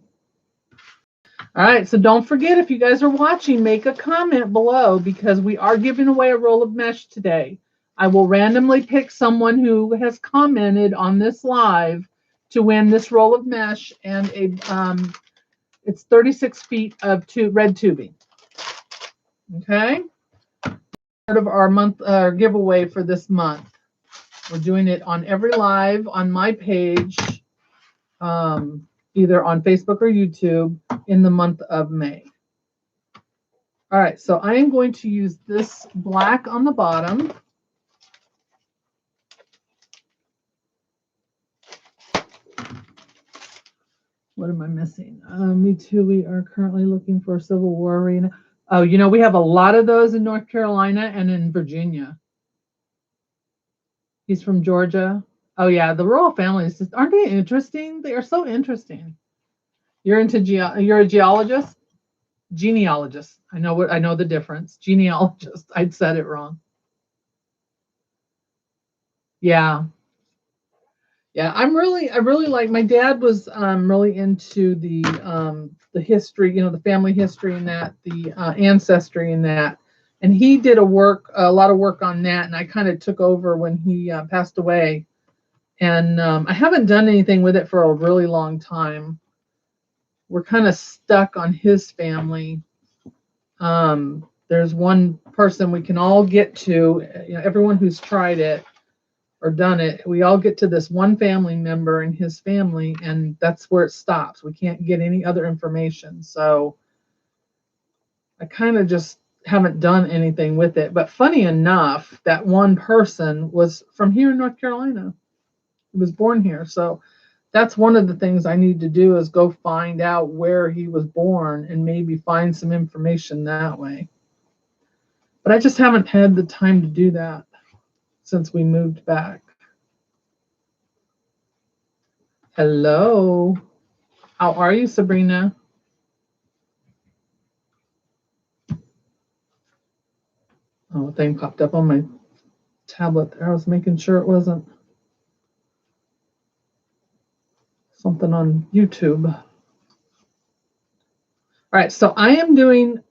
All right, so don't forget, if you guys are watching, make a comment below, because we are giving away a roll of mesh today. I will randomly pick someone who has commented on this live to win this roll of mesh and it's 36 feet of red tubing. Okay, part of our month giveaway for this month. We're doing it on every live on my page, either on Facebook or YouTube, in the month of May. All right, so I am going to use this black on the bottom. What am I missing? Me too. We are currently looking for a Civil War arena. Oh, you know, we have a lot of those in North Carolina and in Virginia. He's from Georgia. Oh yeah, the royal families, just aren't they interesting? They are so interesting. You're into you're a geologist? Genealogist. I know the difference. Genealogist. I'd said it wrong. Yeah. Yeah, I really like, my dad was really into the history, you know, the family history and that, the ancestry and that. And he did a lot of work on that, and I kind of took over when he passed away. And I haven't done anything with it for a really long time. We're kind of stuck on his family. There's one person we can all get to, you know, everyone who's tried it or done it, we all get to this one family member and his family, and that's where it stops. We can't get any other information. So I kind of just haven't done anything with it. But funny enough, that one person was from here in North Carolina. He was born here. So that's one of the things I need to do, is go find out where he was born and maybe find some information that way. But I just haven't had the time to do that since we moved back. Hello. How are you, Sabrina? Oh, a thing popped up on my tablet there. I was making sure it wasn't something on YouTube. All right, so I am doing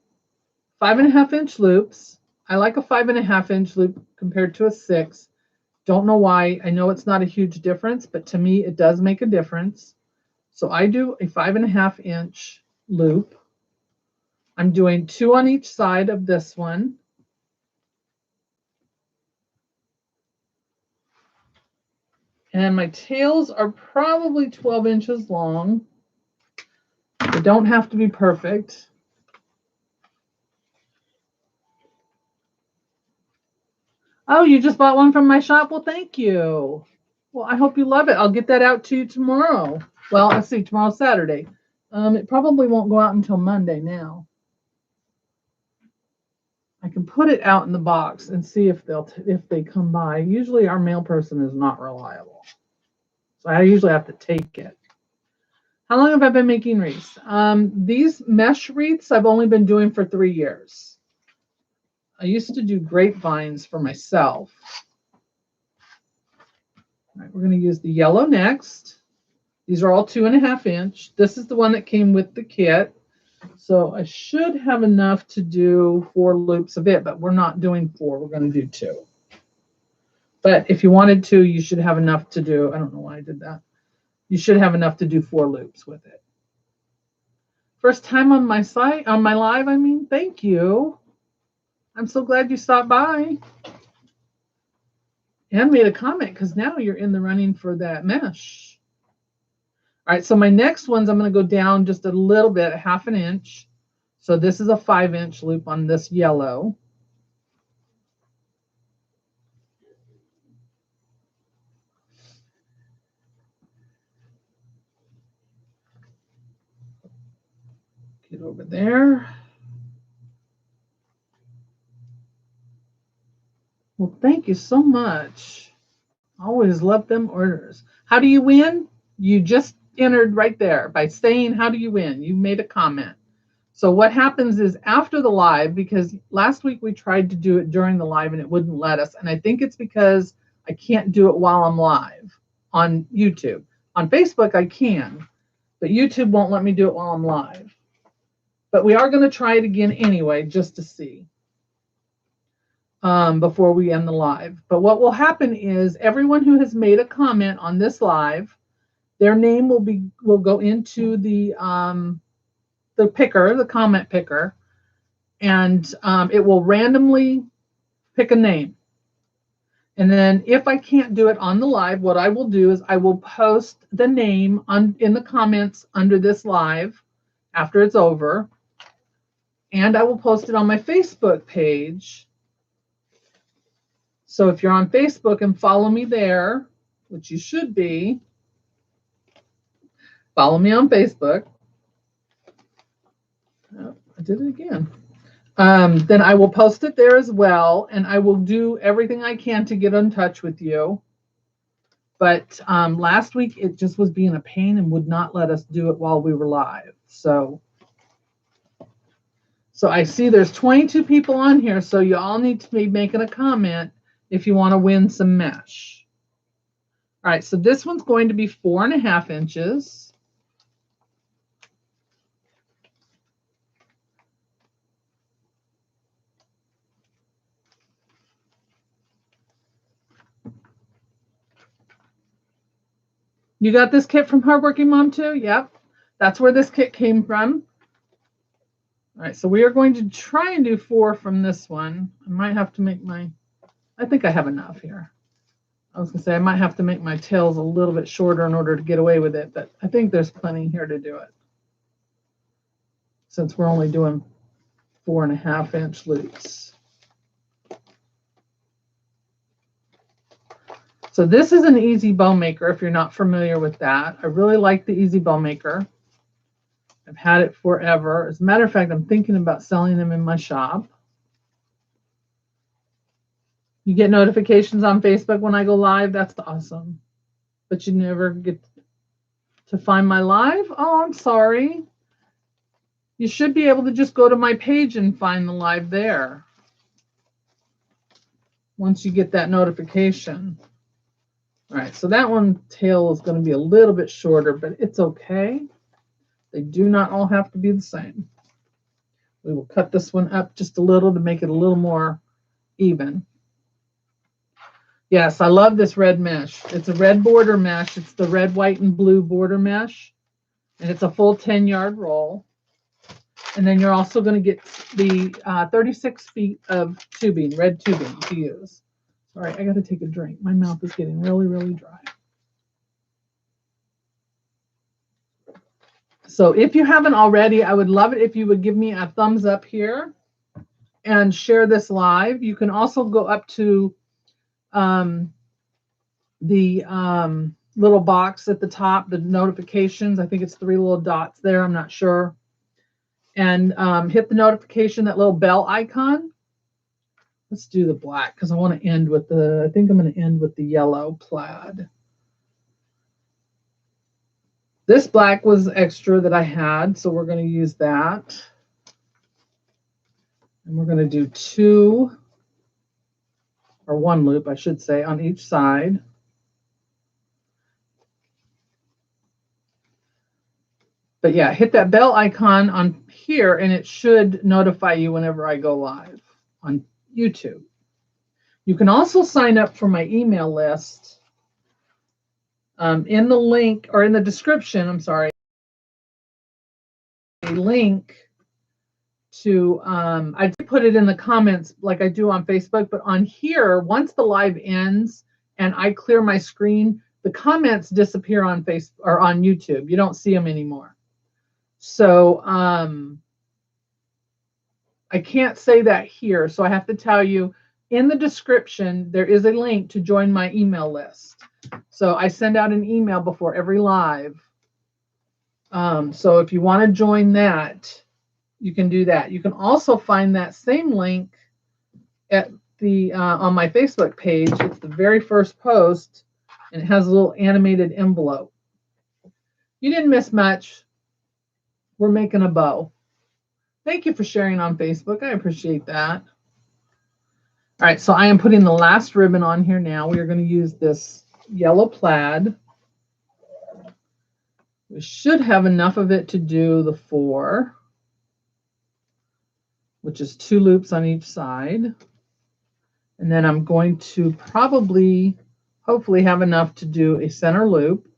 5.5-inch loops. I like a 5.5-inch loop compared to a 6. Don't know why. I know it's not a huge difference, but to me, it does make a difference. So I do a 5.5-inch loop. I'm doing 2 on each side of this one. And my tails are probably 12 inches long. They don't have to be perfect. Oh, you just bought one from my shop? Well, thank you. Well, I hope you love it. I'll get that out to you tomorrow. Well, let's see, tomorrow's Saturday. It probably won't go out until Monday now. I can put it out in the box and see if they come by. Usually our mail person is not reliable, so I usually have to take it. How long have I been making wreaths? These mesh wreaths I've only been doing for 3 years. I used to do grapevines for myself. All right, we're going to use the yellow next. These are all 2.5-inch. This is the one that came with the kit. So I should have enough to do 4 loops of it, but we're not doing 4. We're going to do 2. But if you wanted to, you should have enough to do. I don't know why I did that. You should have enough to do 4 loops with it. First time on my site, on my live, I mean, thank you. I'm so glad you stopped by and made a comment, because now you're in the running for that mesh. All right, so my next ones, I'm going to go down just a little bit, 1/2 inch. So this is a 5-inch loop on this yellow. Get over there. Well, thank you so much. Always love them orders. How do you win? You just entered right there by saying, how do you win? You made a comment. So what happens is, after the live, because last week we tried to do it during the live and it wouldn't let us. And I think it's because I can't do it while I'm live on YouTube. On Facebook, I can, but YouTube won't let me do it while I'm live. But we are going to try it again anyway, just to see. Before we end the live. But what will happen is, everyone who has made a comment on this live, their name will go into the picker, the comment picker, and it will randomly pick a name. And then if I can't do it on the live, what I will do is I will post the name in the comments under this live after it's over, and I will post it on my Facebook page. So if you're on Facebook and follow me there, which you should be, follow me on Facebook. Oh, I did it again. Then I will post it there as well, and I will do everything I can to get in touch with you. But last week it just was being a pain and would not let us do it while we were live. So I see there's 22 people on here, so you all need to be making a comment if you want to win some mesh. All right, so this one's going to be 4.5 inches. You got this kit from Hardworking Mom too? Yep. That's where this kit came from. All right, so we are going to try and do 4 from this one. I might have to make I think I have enough here. I was going to say I might have to make my tails a little bit shorter in order to get away with it, but I think there's plenty here to do it. Since we're only doing 4.5 inch loops. So this is an easy bow maker if you're not familiar with that. I really like the easy bow maker. I've had it forever. As a matter of fact, I'm thinking about selling them in my shop. You get notifications on Facebook when I go live. That's awesome. But you never get to find my live? Oh, I'm sorry. You should be able to just go to my page and find the live there. Once you get that notification. All right, so that one tail is going to be a little bit shorter, but it's okay. They do not all have to be the same. We will cut this one up just a little to make it a little more even. Yes, I love this red mesh. It's a red border mesh. It's the red, white, and blue border mesh. And it's a full 10-yard roll. And then you're also going to get the 36 feet of tubing, red tubing to use. Sorry, I got to take a drink. My mouth is getting really, really dry. So if you haven't already, I would love it if you would give me a thumbs up here and share this live. You can also go up to the little box at the top, the notifications. I think it's 3 little dots there. I'm not sure. And hit the notification, that little bell icon. Let's do the black because I want to end with I think I'm going to end with the yellow plaid. This black was extra that I had, so we're going to use that. And we're going to do 2, or 1 loop, I should say, on each side. But yeah, hit that bell icon on here, and it should notify you whenever I go live on YouTube. You can also sign up for my email list. In the link, or in the description, I'm sorry, a link to, I did put it in the comments like I do on Facebook, but on here, once the live ends and I clear my screen, the comments disappear on Facebook or on YouTube. You don't see them anymore. So I can't say that here. So I have to tell you, in the description, there is a link to join my email list. So I send out an email before every live. So if you want to join that, you can do that. You can also find that same link at the on my Facebook page. It's the very first post, and it has a little animated envelope. You didn't miss much. We're making a bow. Thank you for sharing on Facebook. I appreciate that. All right, so I am putting the last ribbon on here now. We are going to use this yellow plaid. We should have enough of it to do the 4, which is 2 loops on each side. And then I'm going to probably, hopefully have enough to do a center loop.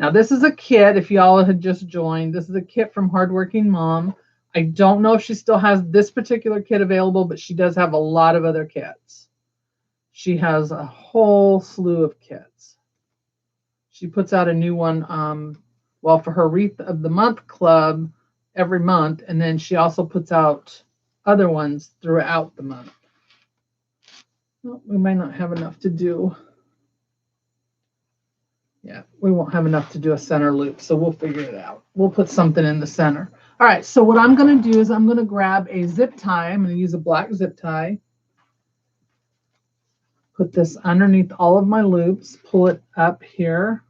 Now this is a kit, if y'all had just joined, this is a kit from Hardworking Mom. I don't know if she still has this particular kit available, but she does have a lot of other kits. She has a whole slew of kits. She puts out a new one, well, for her Wreath of the Month club every month, and then she also puts out other ones throughout the month. Well, we might not have enough to do. Yeah, we won't have enough to do a center loop, so we'll figure it out. We'll put something in the center. All right, so what I'm going to do is I'm going to grab a zip tie. I'm going to use a black zip tie. Put this underneath all of my loops, pull it up here.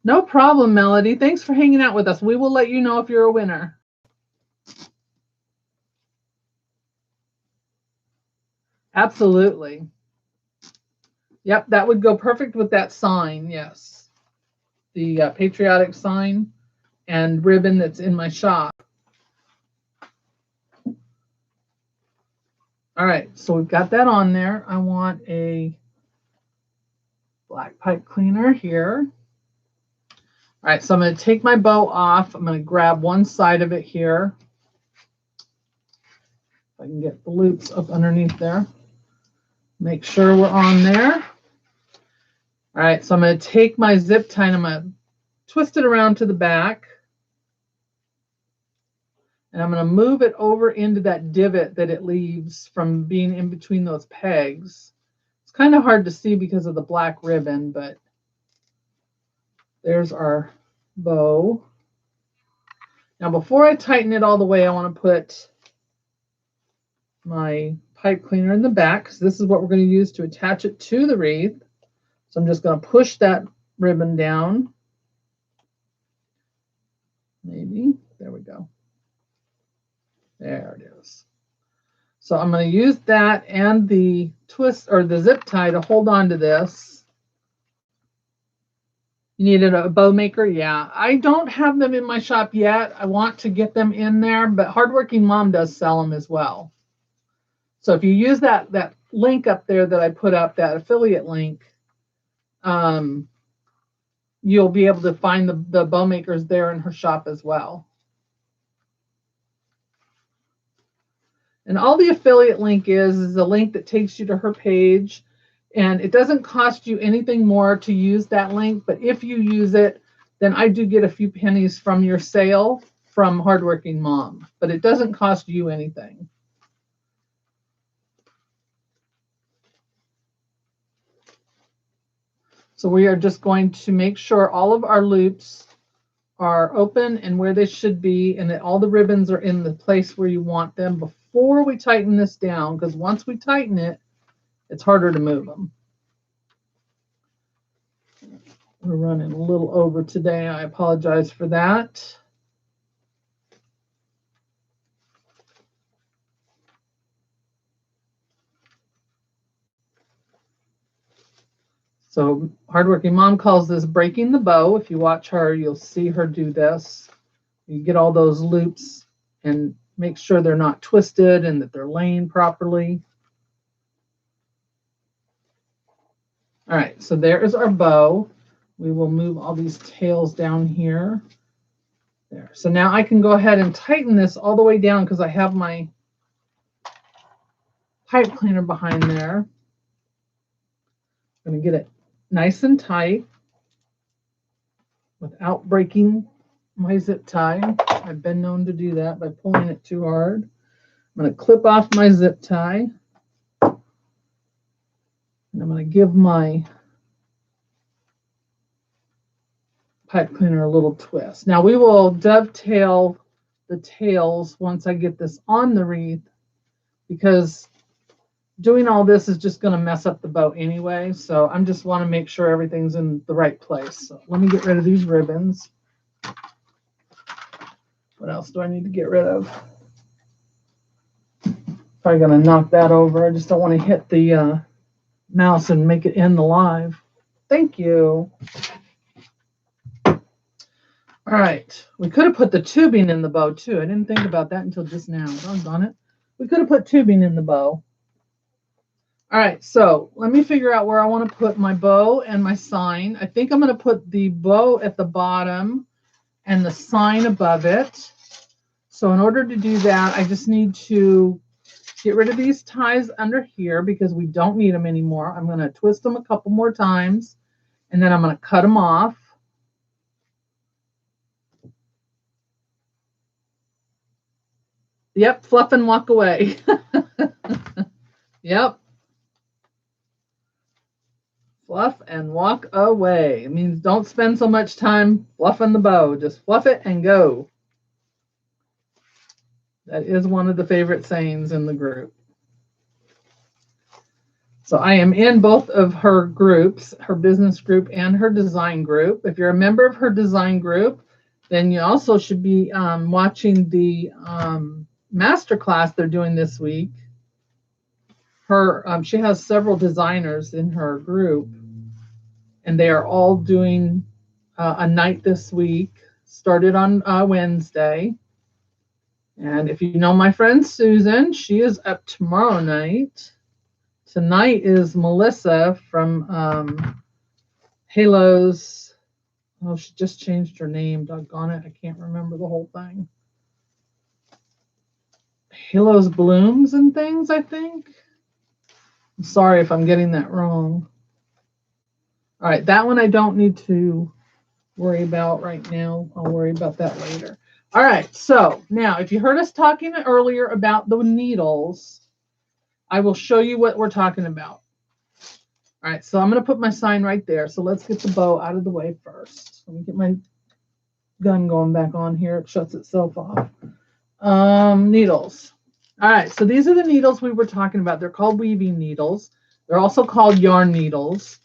No problem, Melody. Thanks for hanging out with us. We will let you know if you're a winner. Absolutely. Yep, that would go perfect with that sign. Yes, the patriotic sign and ribbon that's in my shop. All right, so we've got that on there. I want a black pipe cleaner here. All right, so I'm going to take my bow off. I'm going to grab one side of it here. If I can get the loops up underneath there. Make sure we're on there. All right, so I'm going to take my zip tie and I'm going to twist it around to the back. And I'm going to move it over into that divot that it leaves from being in between those pegs. It's kind of hard to see because of the black ribbon, but there's our bow. Now, before I tighten it all the way, I want to put my pipe cleaner in the back, because this is what we're going to use to attach it to the wreath. So I'm just going to push that ribbon down. Maybe. There we go. There it is. So I'm going to use that and the twist or the zip tie to hold on to this. You needed a bow maker? Yeah. I don't have them in my shop yet. I want to get them in there, but Hardworking Mom does sell them as well. So if you use that link up there that I put up, that affiliate link, you'll be able to find the bow makers there in her shop as well. And all the affiliate link is a link that takes you to her page. And it doesn't cost you anything more to use that link. But if you use it, then I do get a few pennies from your sale from Hardworking Mom. But it doesn't cost you anything. So we are just going to make sure all of our loops are open and where they should be, and that all the ribbons are in the place where you want them before we tighten this down, because once we tighten it, it's harder to move them. We're running a little over today. I apologize for that. So Hardworking Mom calls this breaking the bow. If you watch her, you'll see her do this. You get all those loops and make sure they're not twisted and that they're laying properly. All right, so there is our bow. We will move all these tails down here. There. So now I can go ahead and tighten this all the way down because I have my pipe cleaner behind there. I'm going to get it nice and tight without breaking my zip tie. I've been known to do that by pulling it too hard. I'm going to clip off my zip tie. And I'm going to give my pipe cleaner a little twist. Now we will dovetail the tails once I get this on the wreath, because doing all this is just going to mess up the bow anyway. So I just want to make sure everything's in the right place. So let me get rid of these ribbons. What else do I need to get rid of? Probably going to knock that over. I just don't want to hit the mouse and make it end the live. Thank you. All right. We could have put the tubing in the bow too. I didn't think about that until just now. Doggone it. We could have put tubing in the bow. All right, so let me figure out where I want to put my bow and my sign. I think I'm going to put the bow at the bottom and the sign above it. So in order to do that, I just need to get rid of these ties under here because we don't need them anymore. I'm going to twist them a couple more times, and then I'm going to cut them off. Yep, fluff and walk away. Yep. Fluff and walk away. It means don't spend so much time fluffing the bow. Just fluff it and go. That is one of the favorite sayings in the group. So I am in both of her groups, her business group and her design group. If you're a member of her design group, then you also should be watching the masterclass they're doing this week. her, she has several designers in her group, and they are all doing a night this week. Started on Wednesday. And if you know my friend Susan, she is up tomorrow night. Tonight is Melissa from Halo's. Oh, she just changed her name. Doggone it. I can't remember the whole thing. Halo's Blooms and Things, I think. I'm sorry if I'm getting that wrong. All right, that one I don't need to worry about right now. I'll worry about that later. All right, so now if you heard us talking earlier about the needles, I will show you what we're talking about. All right, so I'm going to put my sign right there. So let's get the bow out of the way first. Let me get my gun going back on here. It shuts itself off. Needles. All right, so these are the needles we were talking about. They're called weaving needles. They're also called yarn needles.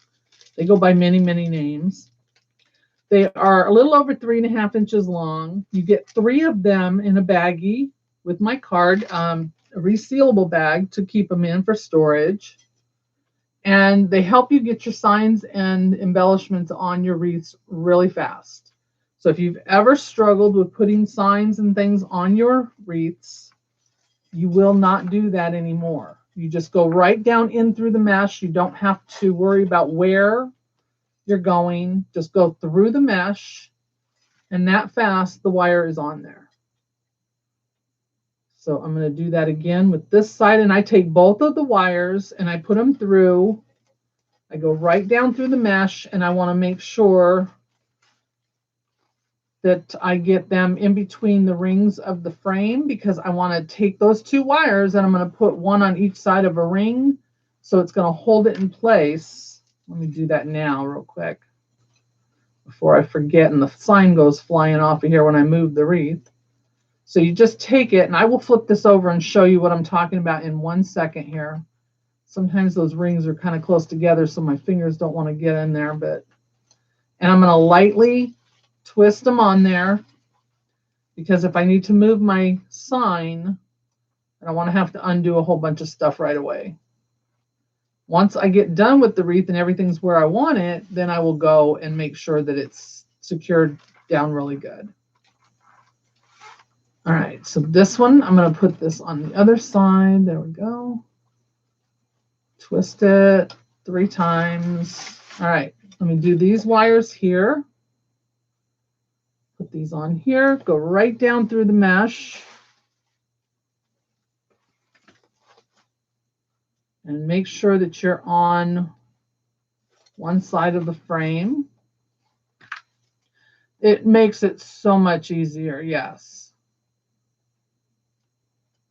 They go by many, many names. They are a little over 3.5 inches long. You get 3 of them in a baggie with my card, a resealable bag to keep them in for storage. And they help you get your signs and embellishments on your wreaths really fast. So if you've ever struggled with putting signs and things on your wreaths, you will not do that anymore. You just go right down in through the mesh. You don't have to worry about where you're going. Just go through the mesh, and that fast the wire is on there. So I'm going to do that again with this side, and I take both of the wires and I put them through. I go right down through the mesh, and I want to make sure that I get them in between the rings of the frame, because I want to take those 2 wires and I'm going to put one on each side of a ring, so it's going to hold it in place. Let me do that now real quick before I forget and the sign goes flying off of here when I move the wreath. So you just take it, and I will flip this over and show you what I'm talking about in 1 second here. Sometimes those rings are kind of close together, so my fingers don't want to get in there, and I'm going to lightly twist them on there, because if I need to move my sign, I don't want to have to undo a whole bunch of stuff right away. Once I get done with the wreath and everything's where I want it, then I will go and make sure that it's secured down really good. All right, so this one, I'm going to put this on the other side. There we go. Twist it 3 times. All right, let me do these wires here. Put these on here, go right down through the mesh. And make sure that you're on one side of the frame. It makes it so much easier, yes.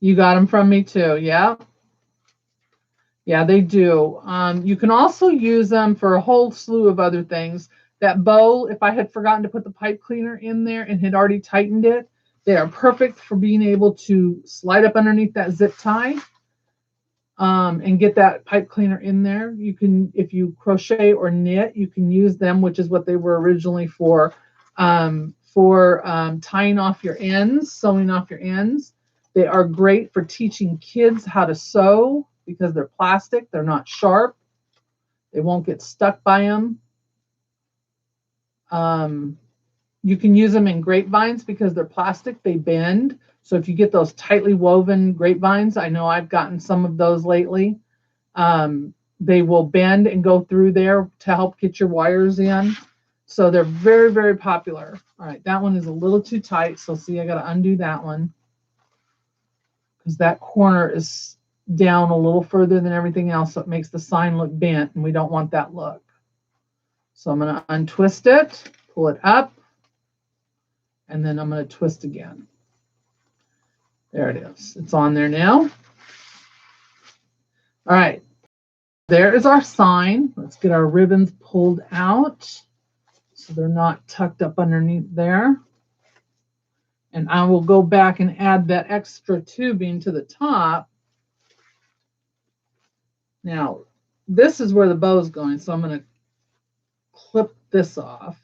You got them from me too, yeah? Yeah, they do. You can also use them for a whole slew of other things. That bow, if I had forgotten to put the pipe cleaner in there and had already tightened it, they are perfect for being able to slide up underneath that zip tie and get that pipe cleaner in there. You can, if you crochet or knit, you can use them, which is what they were originally for tying off your ends, sewing off your ends. They are great for teaching kids how to sew because they're plastic. They're not sharp. They won't get stuck by them. You can use them in grapevines because they're plastic. They bend. So if you get those tightly woven grapevines, I know I've gotten some of those lately. They will bend and go through there to help get your wires in. So they're very, very popular. All right, that one is a little too tight. So see, I got to undo that one because that corner is down a little further than everything else. So it makes the sign look bent, and we don't want that look. So I'm going to untwist it, pull it up, and then I'm going to twist again. There it is. It's on there now. All right. There is our sign. Let's get our ribbons pulled out so they're not tucked up underneath there. And I will go back and add that extra tubing to the top. Now, this is where the bow is going, so I'm going to clip this off.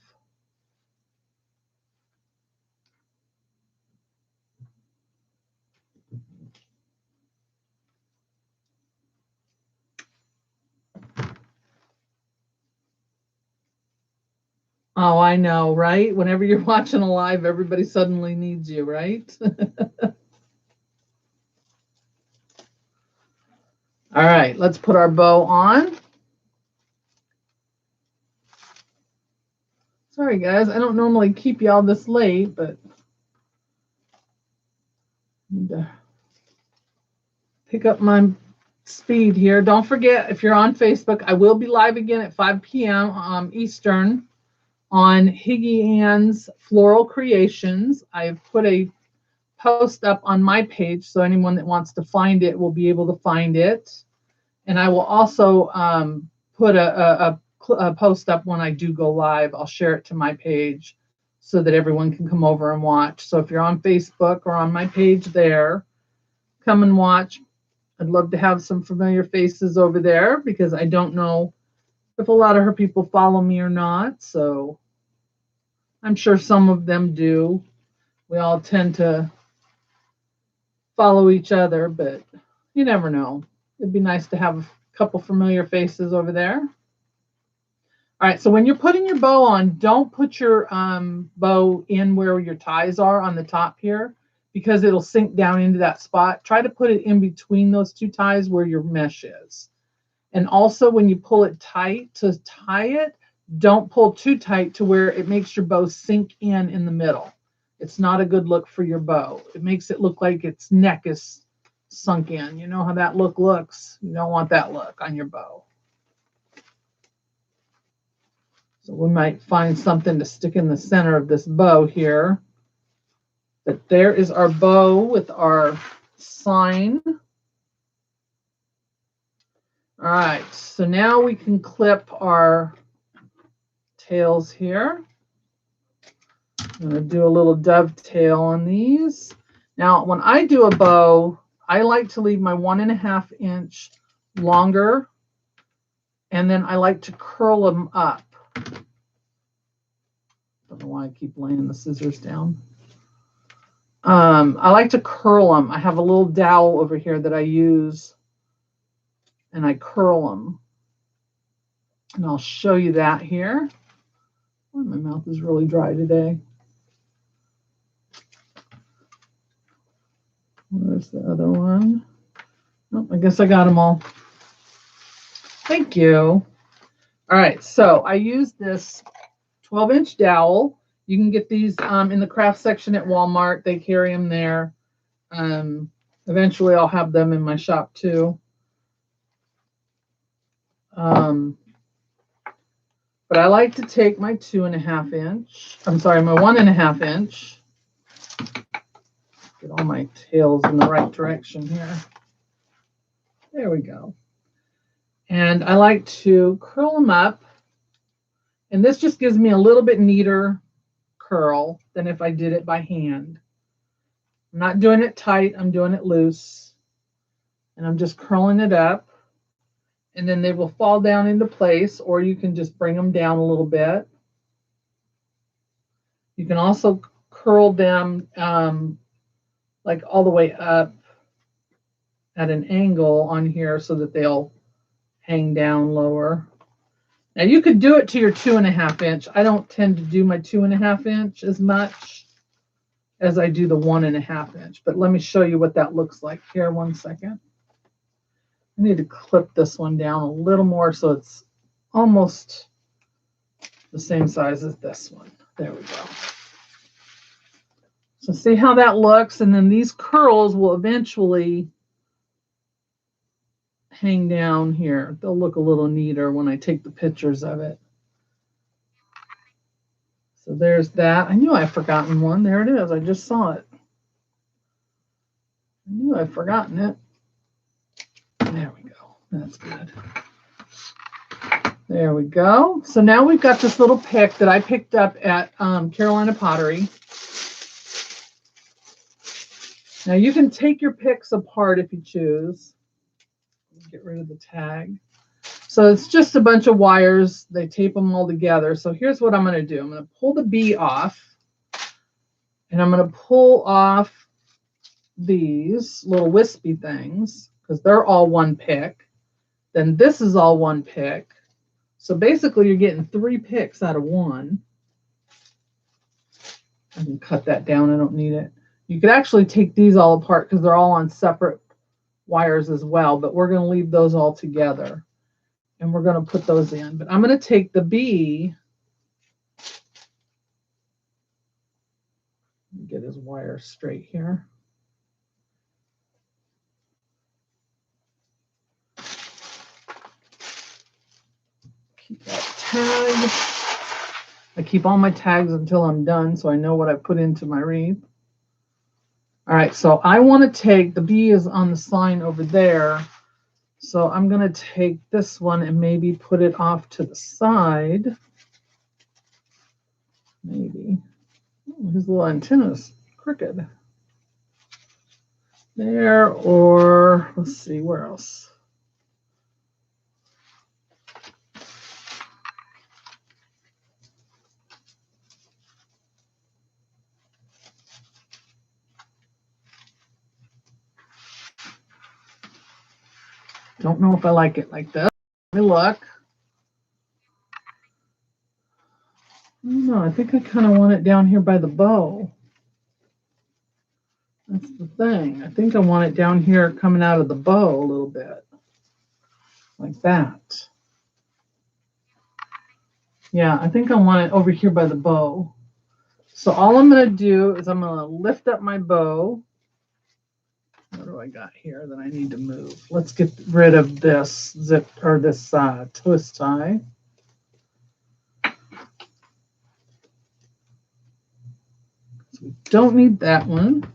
Oh, I know, right? Whenever you're watching a live, everybody suddenly needs you, right? All right, let's put our bow on. Sorry, guys, I don't normally keep y'all this late, but I need to pick up my speed here. Don't forget, if you're on Facebook, I will be live again at 5 p.m. Eastern on Higgy Ann's Floral Creations. I've put a post up on my page, so anyone that wants to find it will be able to find it. And I will also put a post up when I do go live. I'll share it to my page so that everyone can come over and watch. So if you're on Facebook or on my page there, come and watch. I'd love to have some familiar faces over there because I don't know if a lot of her people follow me or not. So I'm sure some of them do. We all tend to follow each other, but you never know. It'd be nice to have a couple familiar faces over there. All right, so when you're putting your bow on, don't put your bow in where your ties are on the top here because it'll sink down into that spot. Try to put it in between those two ties where your mesh is. And also when you pull it tight to tie it, don't pull too tight to where it makes your bow sink in the middle. It's not a good look for your bow. It makes it look like its neck is sunk in. You know how that look looks? You don't want that look on your bow. So we might find something to stick in the center of this bow here. But there is our bow with our sign. All right, so now we can clip our tails here. I'm going to do a little dovetail on these. Now, when I do a bow, I like to leave my 1.5 inch longer, and then I like to curl them up. Don't know why I keep laying the scissors down. I like to curl them. I have a little dowel over here that I use, and I curl them. And I'll show you that here. Oh, my mouth is really dry today. Where's the other one? Oh, I guess I got them all. Thank you. All right, so I use this 12-inch dowel. You can get these in the craft section at Walmart. They carry them there. Eventually, I'll have them in my shop too. But I like to take my 2.5 inch. I'm sorry, my 1.5 inch. Get all my tails in the right direction here. There we go. And I like to curl them up. And this just gives me a little bit neater curl than if I did it by hand. I'm not doing it tight, I'm doing it loose. And I'm just curling it up. And then they will fall down into place, or you can just bring them down a little bit. You can also curl them like all the way up at an angle on here so that they'll hang down lower. Now you could do it to your 2.5 inch. I don't tend to do my 2.5 inch as much as I do the 1.5 inch, but let me show you what that looks like here. 1 second. I need to clip this one down a little more so it's almost the same size as this one. There we go. So see how that looks, and then these curls will eventually hang down here. They'll look a little neater when I take the pictures of it. So there's that. I knew I'd forgotten one. There it is. I just saw it. I knew I'd forgotten it. There we go. That's good. There we go. So now we've got this little pick that I picked up at Carolina Pottery. Now you can take your picks apart if you choose. Get rid of the tag. So it's just a bunch of wires. They tape them all together. So here's what I'm going to do. I'm going to pull the bee off, and I'm going to pull off these little wispy things because they're all one pick. Then this is all one pick. So basically you're getting 3 picks out of one. I can cut that down. I don't need it. You could actually take these all apart because they're all on separate wires as well, but we're going to leave those all together and we're going to put those in. But I'm going to take the bee, get his wire straight here. Keep that tag. I keep all my tags until I'm done so I know what I put into my wreath. All right, so I want to take, the bee is on the sign over there. So I'm going to take this one and maybe put it off to the side. Maybe. Oh, his little antenna's crooked. There, or let's see, where else? Don't know if I like it like this. Let me look. No, I think I kind of want it down here by the bow. That's the thing. I think I want it down here coming out of the bow a little bit. Like that. Yeah, I think I want it over here by the bow. So all I'm going to do is I'm going to lift up my bow. What do I got here that I need to move? Let's get rid of this zip or this twist tie. So we don't need that one.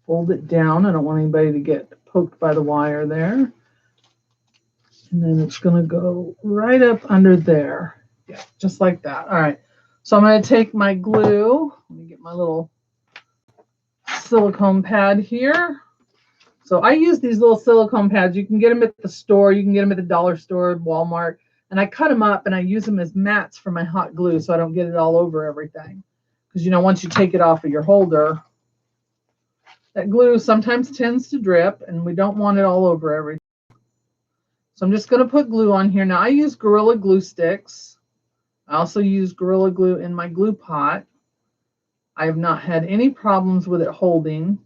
Fold it down. I don't want anybody to get poked by the wire there. And then it's going to go right up under there. Yeah, just like that. All right. So I'm going to take my glue. Let me get my little silicone pad here. So I use these little silicone pads. You can get them at the store. You can get them at the dollar store, Walmart. And I cut them up and I use them as mats for my hot glue so I don't get it all over everything. Because, you know, once you take it off of your holder, that glue sometimes tends to drip and we don't want it all over everything. So I'm just going to put glue on here. Now I use Gorilla Glue sticks. I also use Gorilla Glue in my glue pot. I have not had any problems with it holding.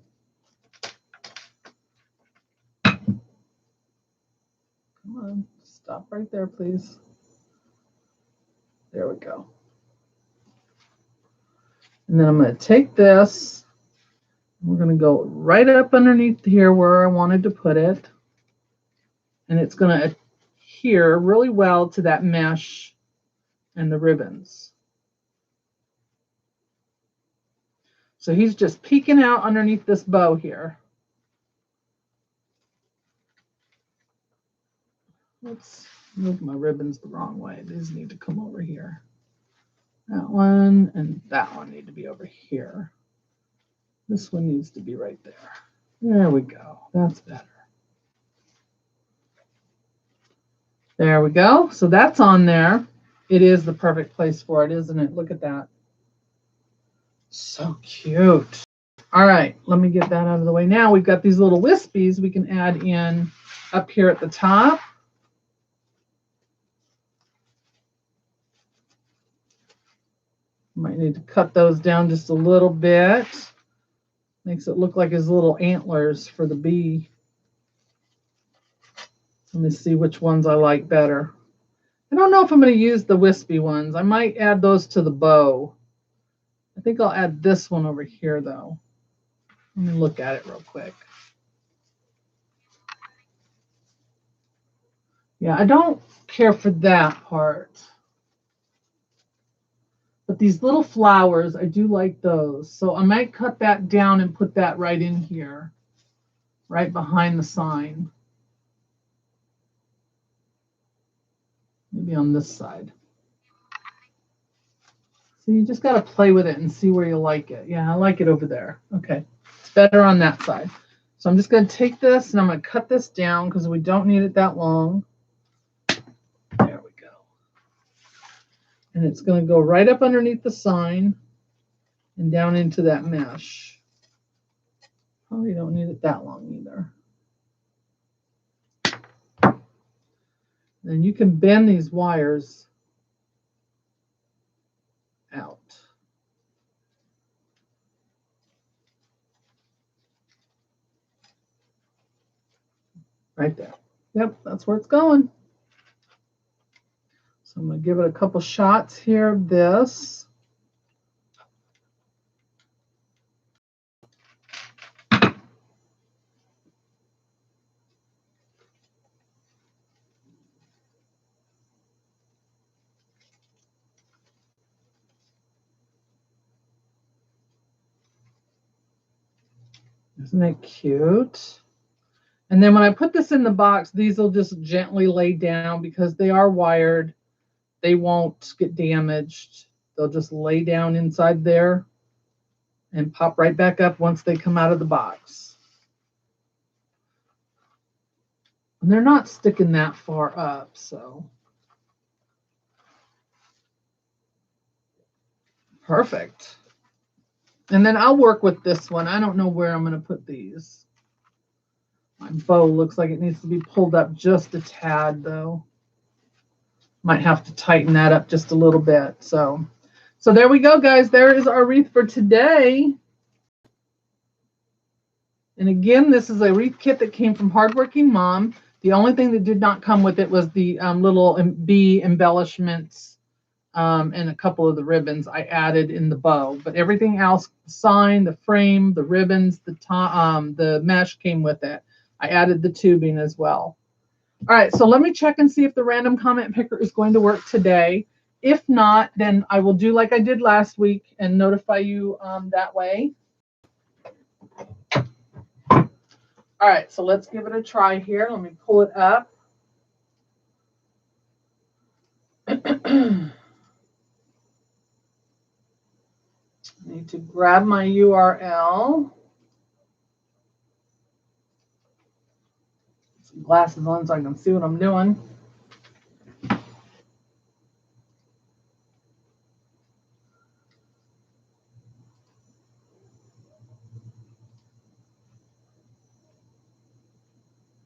Come on, stop right there, please. There we go. And then I'm going to take this. We're going to go right up underneath here where I wanted to put it. And it's going to adhere really well to that mesh and the ribbons. So he's just peeking out underneath this bow here. Let's move my ribbons the wrong way. These need to come over here. That one and that one need to be over here. This one needs to be right there. There we go. That's better. There we go. So that's on there. It is the perfect place for it, isn't it? Look at that. So cute. All right, let me get that out of the way. Now we've got these little wispies we can add in up here at the top. Might need to cut those down just a little bit. Makes it look like his little antlers for the bee. Let me see which ones I like better. I don't know if I'm going to use the wispy ones. I might add those to the bow. I think I'll add this one over here, though. Let me look at it real quick. Yeah, I don't care for that part. But these little flowers, I do like those. So I might cut that down and put that right in here, right behind the sign. Maybe on this side. So you just got to play with it and see where you like it. Yeah, I like it over there. Okay, it's better on that side. So I'm just going to take this and I'm going to cut this down because we don't need it that long. There we go. And it's going to go right up underneath the sign and down into that mesh. Probably don't need it that long either. Then you can bend these wires out. Right there. Yep, that's where it's going. So I'm going to give it a couple shots here of this. Isn't it cute? And then when I put this in the box, these will just gently lay down because they are wired. They won't get damaged. They'll just lay down inside there and pop right back up once they come out of the box. And they're not sticking that far up, so. Perfect. And then I'll work with this one. I don't know where I'm going to put these. My bow looks like it needs to be pulled up just a tad, though. Might have to tighten that up just a little bit. So there we go, guys. There is our wreath for today. And again, this is a wreath kit that came from Hardworking Mom. The only thing that did not come with it was the little bee embellishments and a couple of the ribbons I added in the bow. But everything else, the sign, the frame, the ribbons, the mesh came with it. I added the tubing as well. All right, so let me check and see if the random comment picker is going to work today. If not, then I will do like I did last week and notify you that way. All right, so let's give it a try here. Let me pull it up. I need to grab my URL. Some glasses on so I can see what I'm doing.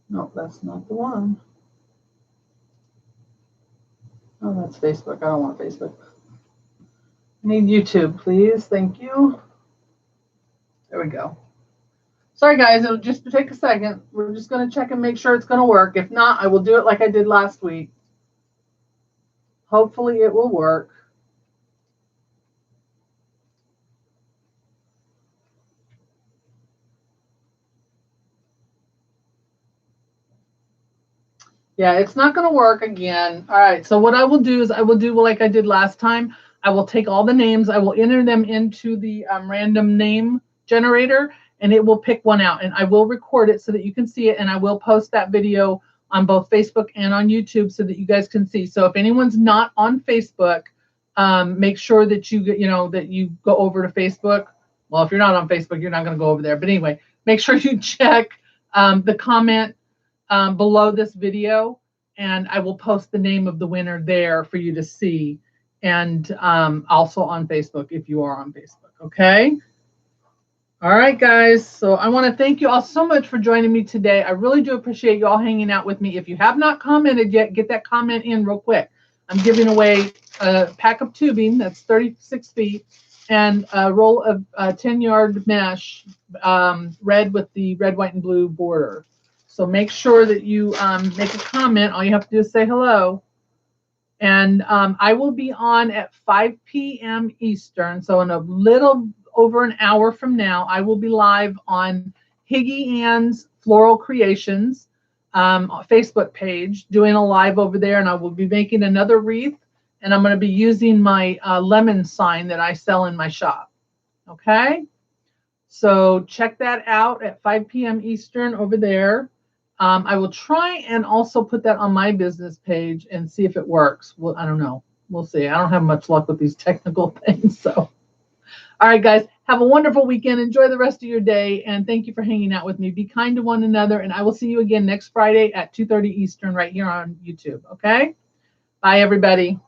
No, that's not the one. Oh, that's Facebook. I don't want Facebook. I need YouTube, please. Thank you. There we go. Sorry, guys. It'll just take a second. We're just going to check and make sure it's going to work. If not, I will do it like I did last week. Hopefully, it will work. Yeah, it's not going to work again. All right. So what I will do is I will do like I did last time. I will take all the names. I will enter them into the random name generator, and it will pick one out. And I will record it so that you can see it, and I will post that video on both Facebook and on YouTube so that you guys can see. So if anyone's not on Facebook, make sure that you go over to Facebook. Well, if you're not on Facebook, you're not going to go over there. But anyway, make sure you check the comment below this video, and I will post the name of the winner there for you to see, and also on Facebook if you are on Facebook. Okay. All right, guys. So I want to thank you all so much for joining me today. I really do appreciate you all hanging out with me. If you have not commented yet, get that comment in real quick. I'm giving away a pack of tubing that's 36 feet and a roll of 10-yard mesh, red with the red, white, and blue border. So make sure that you make a comment. All you have to do is say hello. And I will be on at 5 p.m. Eastern. So in a little over an hour from now, I will be live on Higgy Ann's Floral Creations Facebook page, doing a live over there. And I will be making another wreath. And I'm going to be using my lemon sign that I sell in my shop. Okay? So check that out at 5 p.m. Eastern over there. I will try and also put that on my business page and see if it works. Well, I don't know. We'll see. I don't have much luck with these technical things. So, all right, guys, have a wonderful weekend. Enjoy the rest of your day. And thank you for hanging out with me. Be kind to one another. And I will see you again next Friday at 2:30 Eastern right here on YouTube. Okay? Bye, everybody.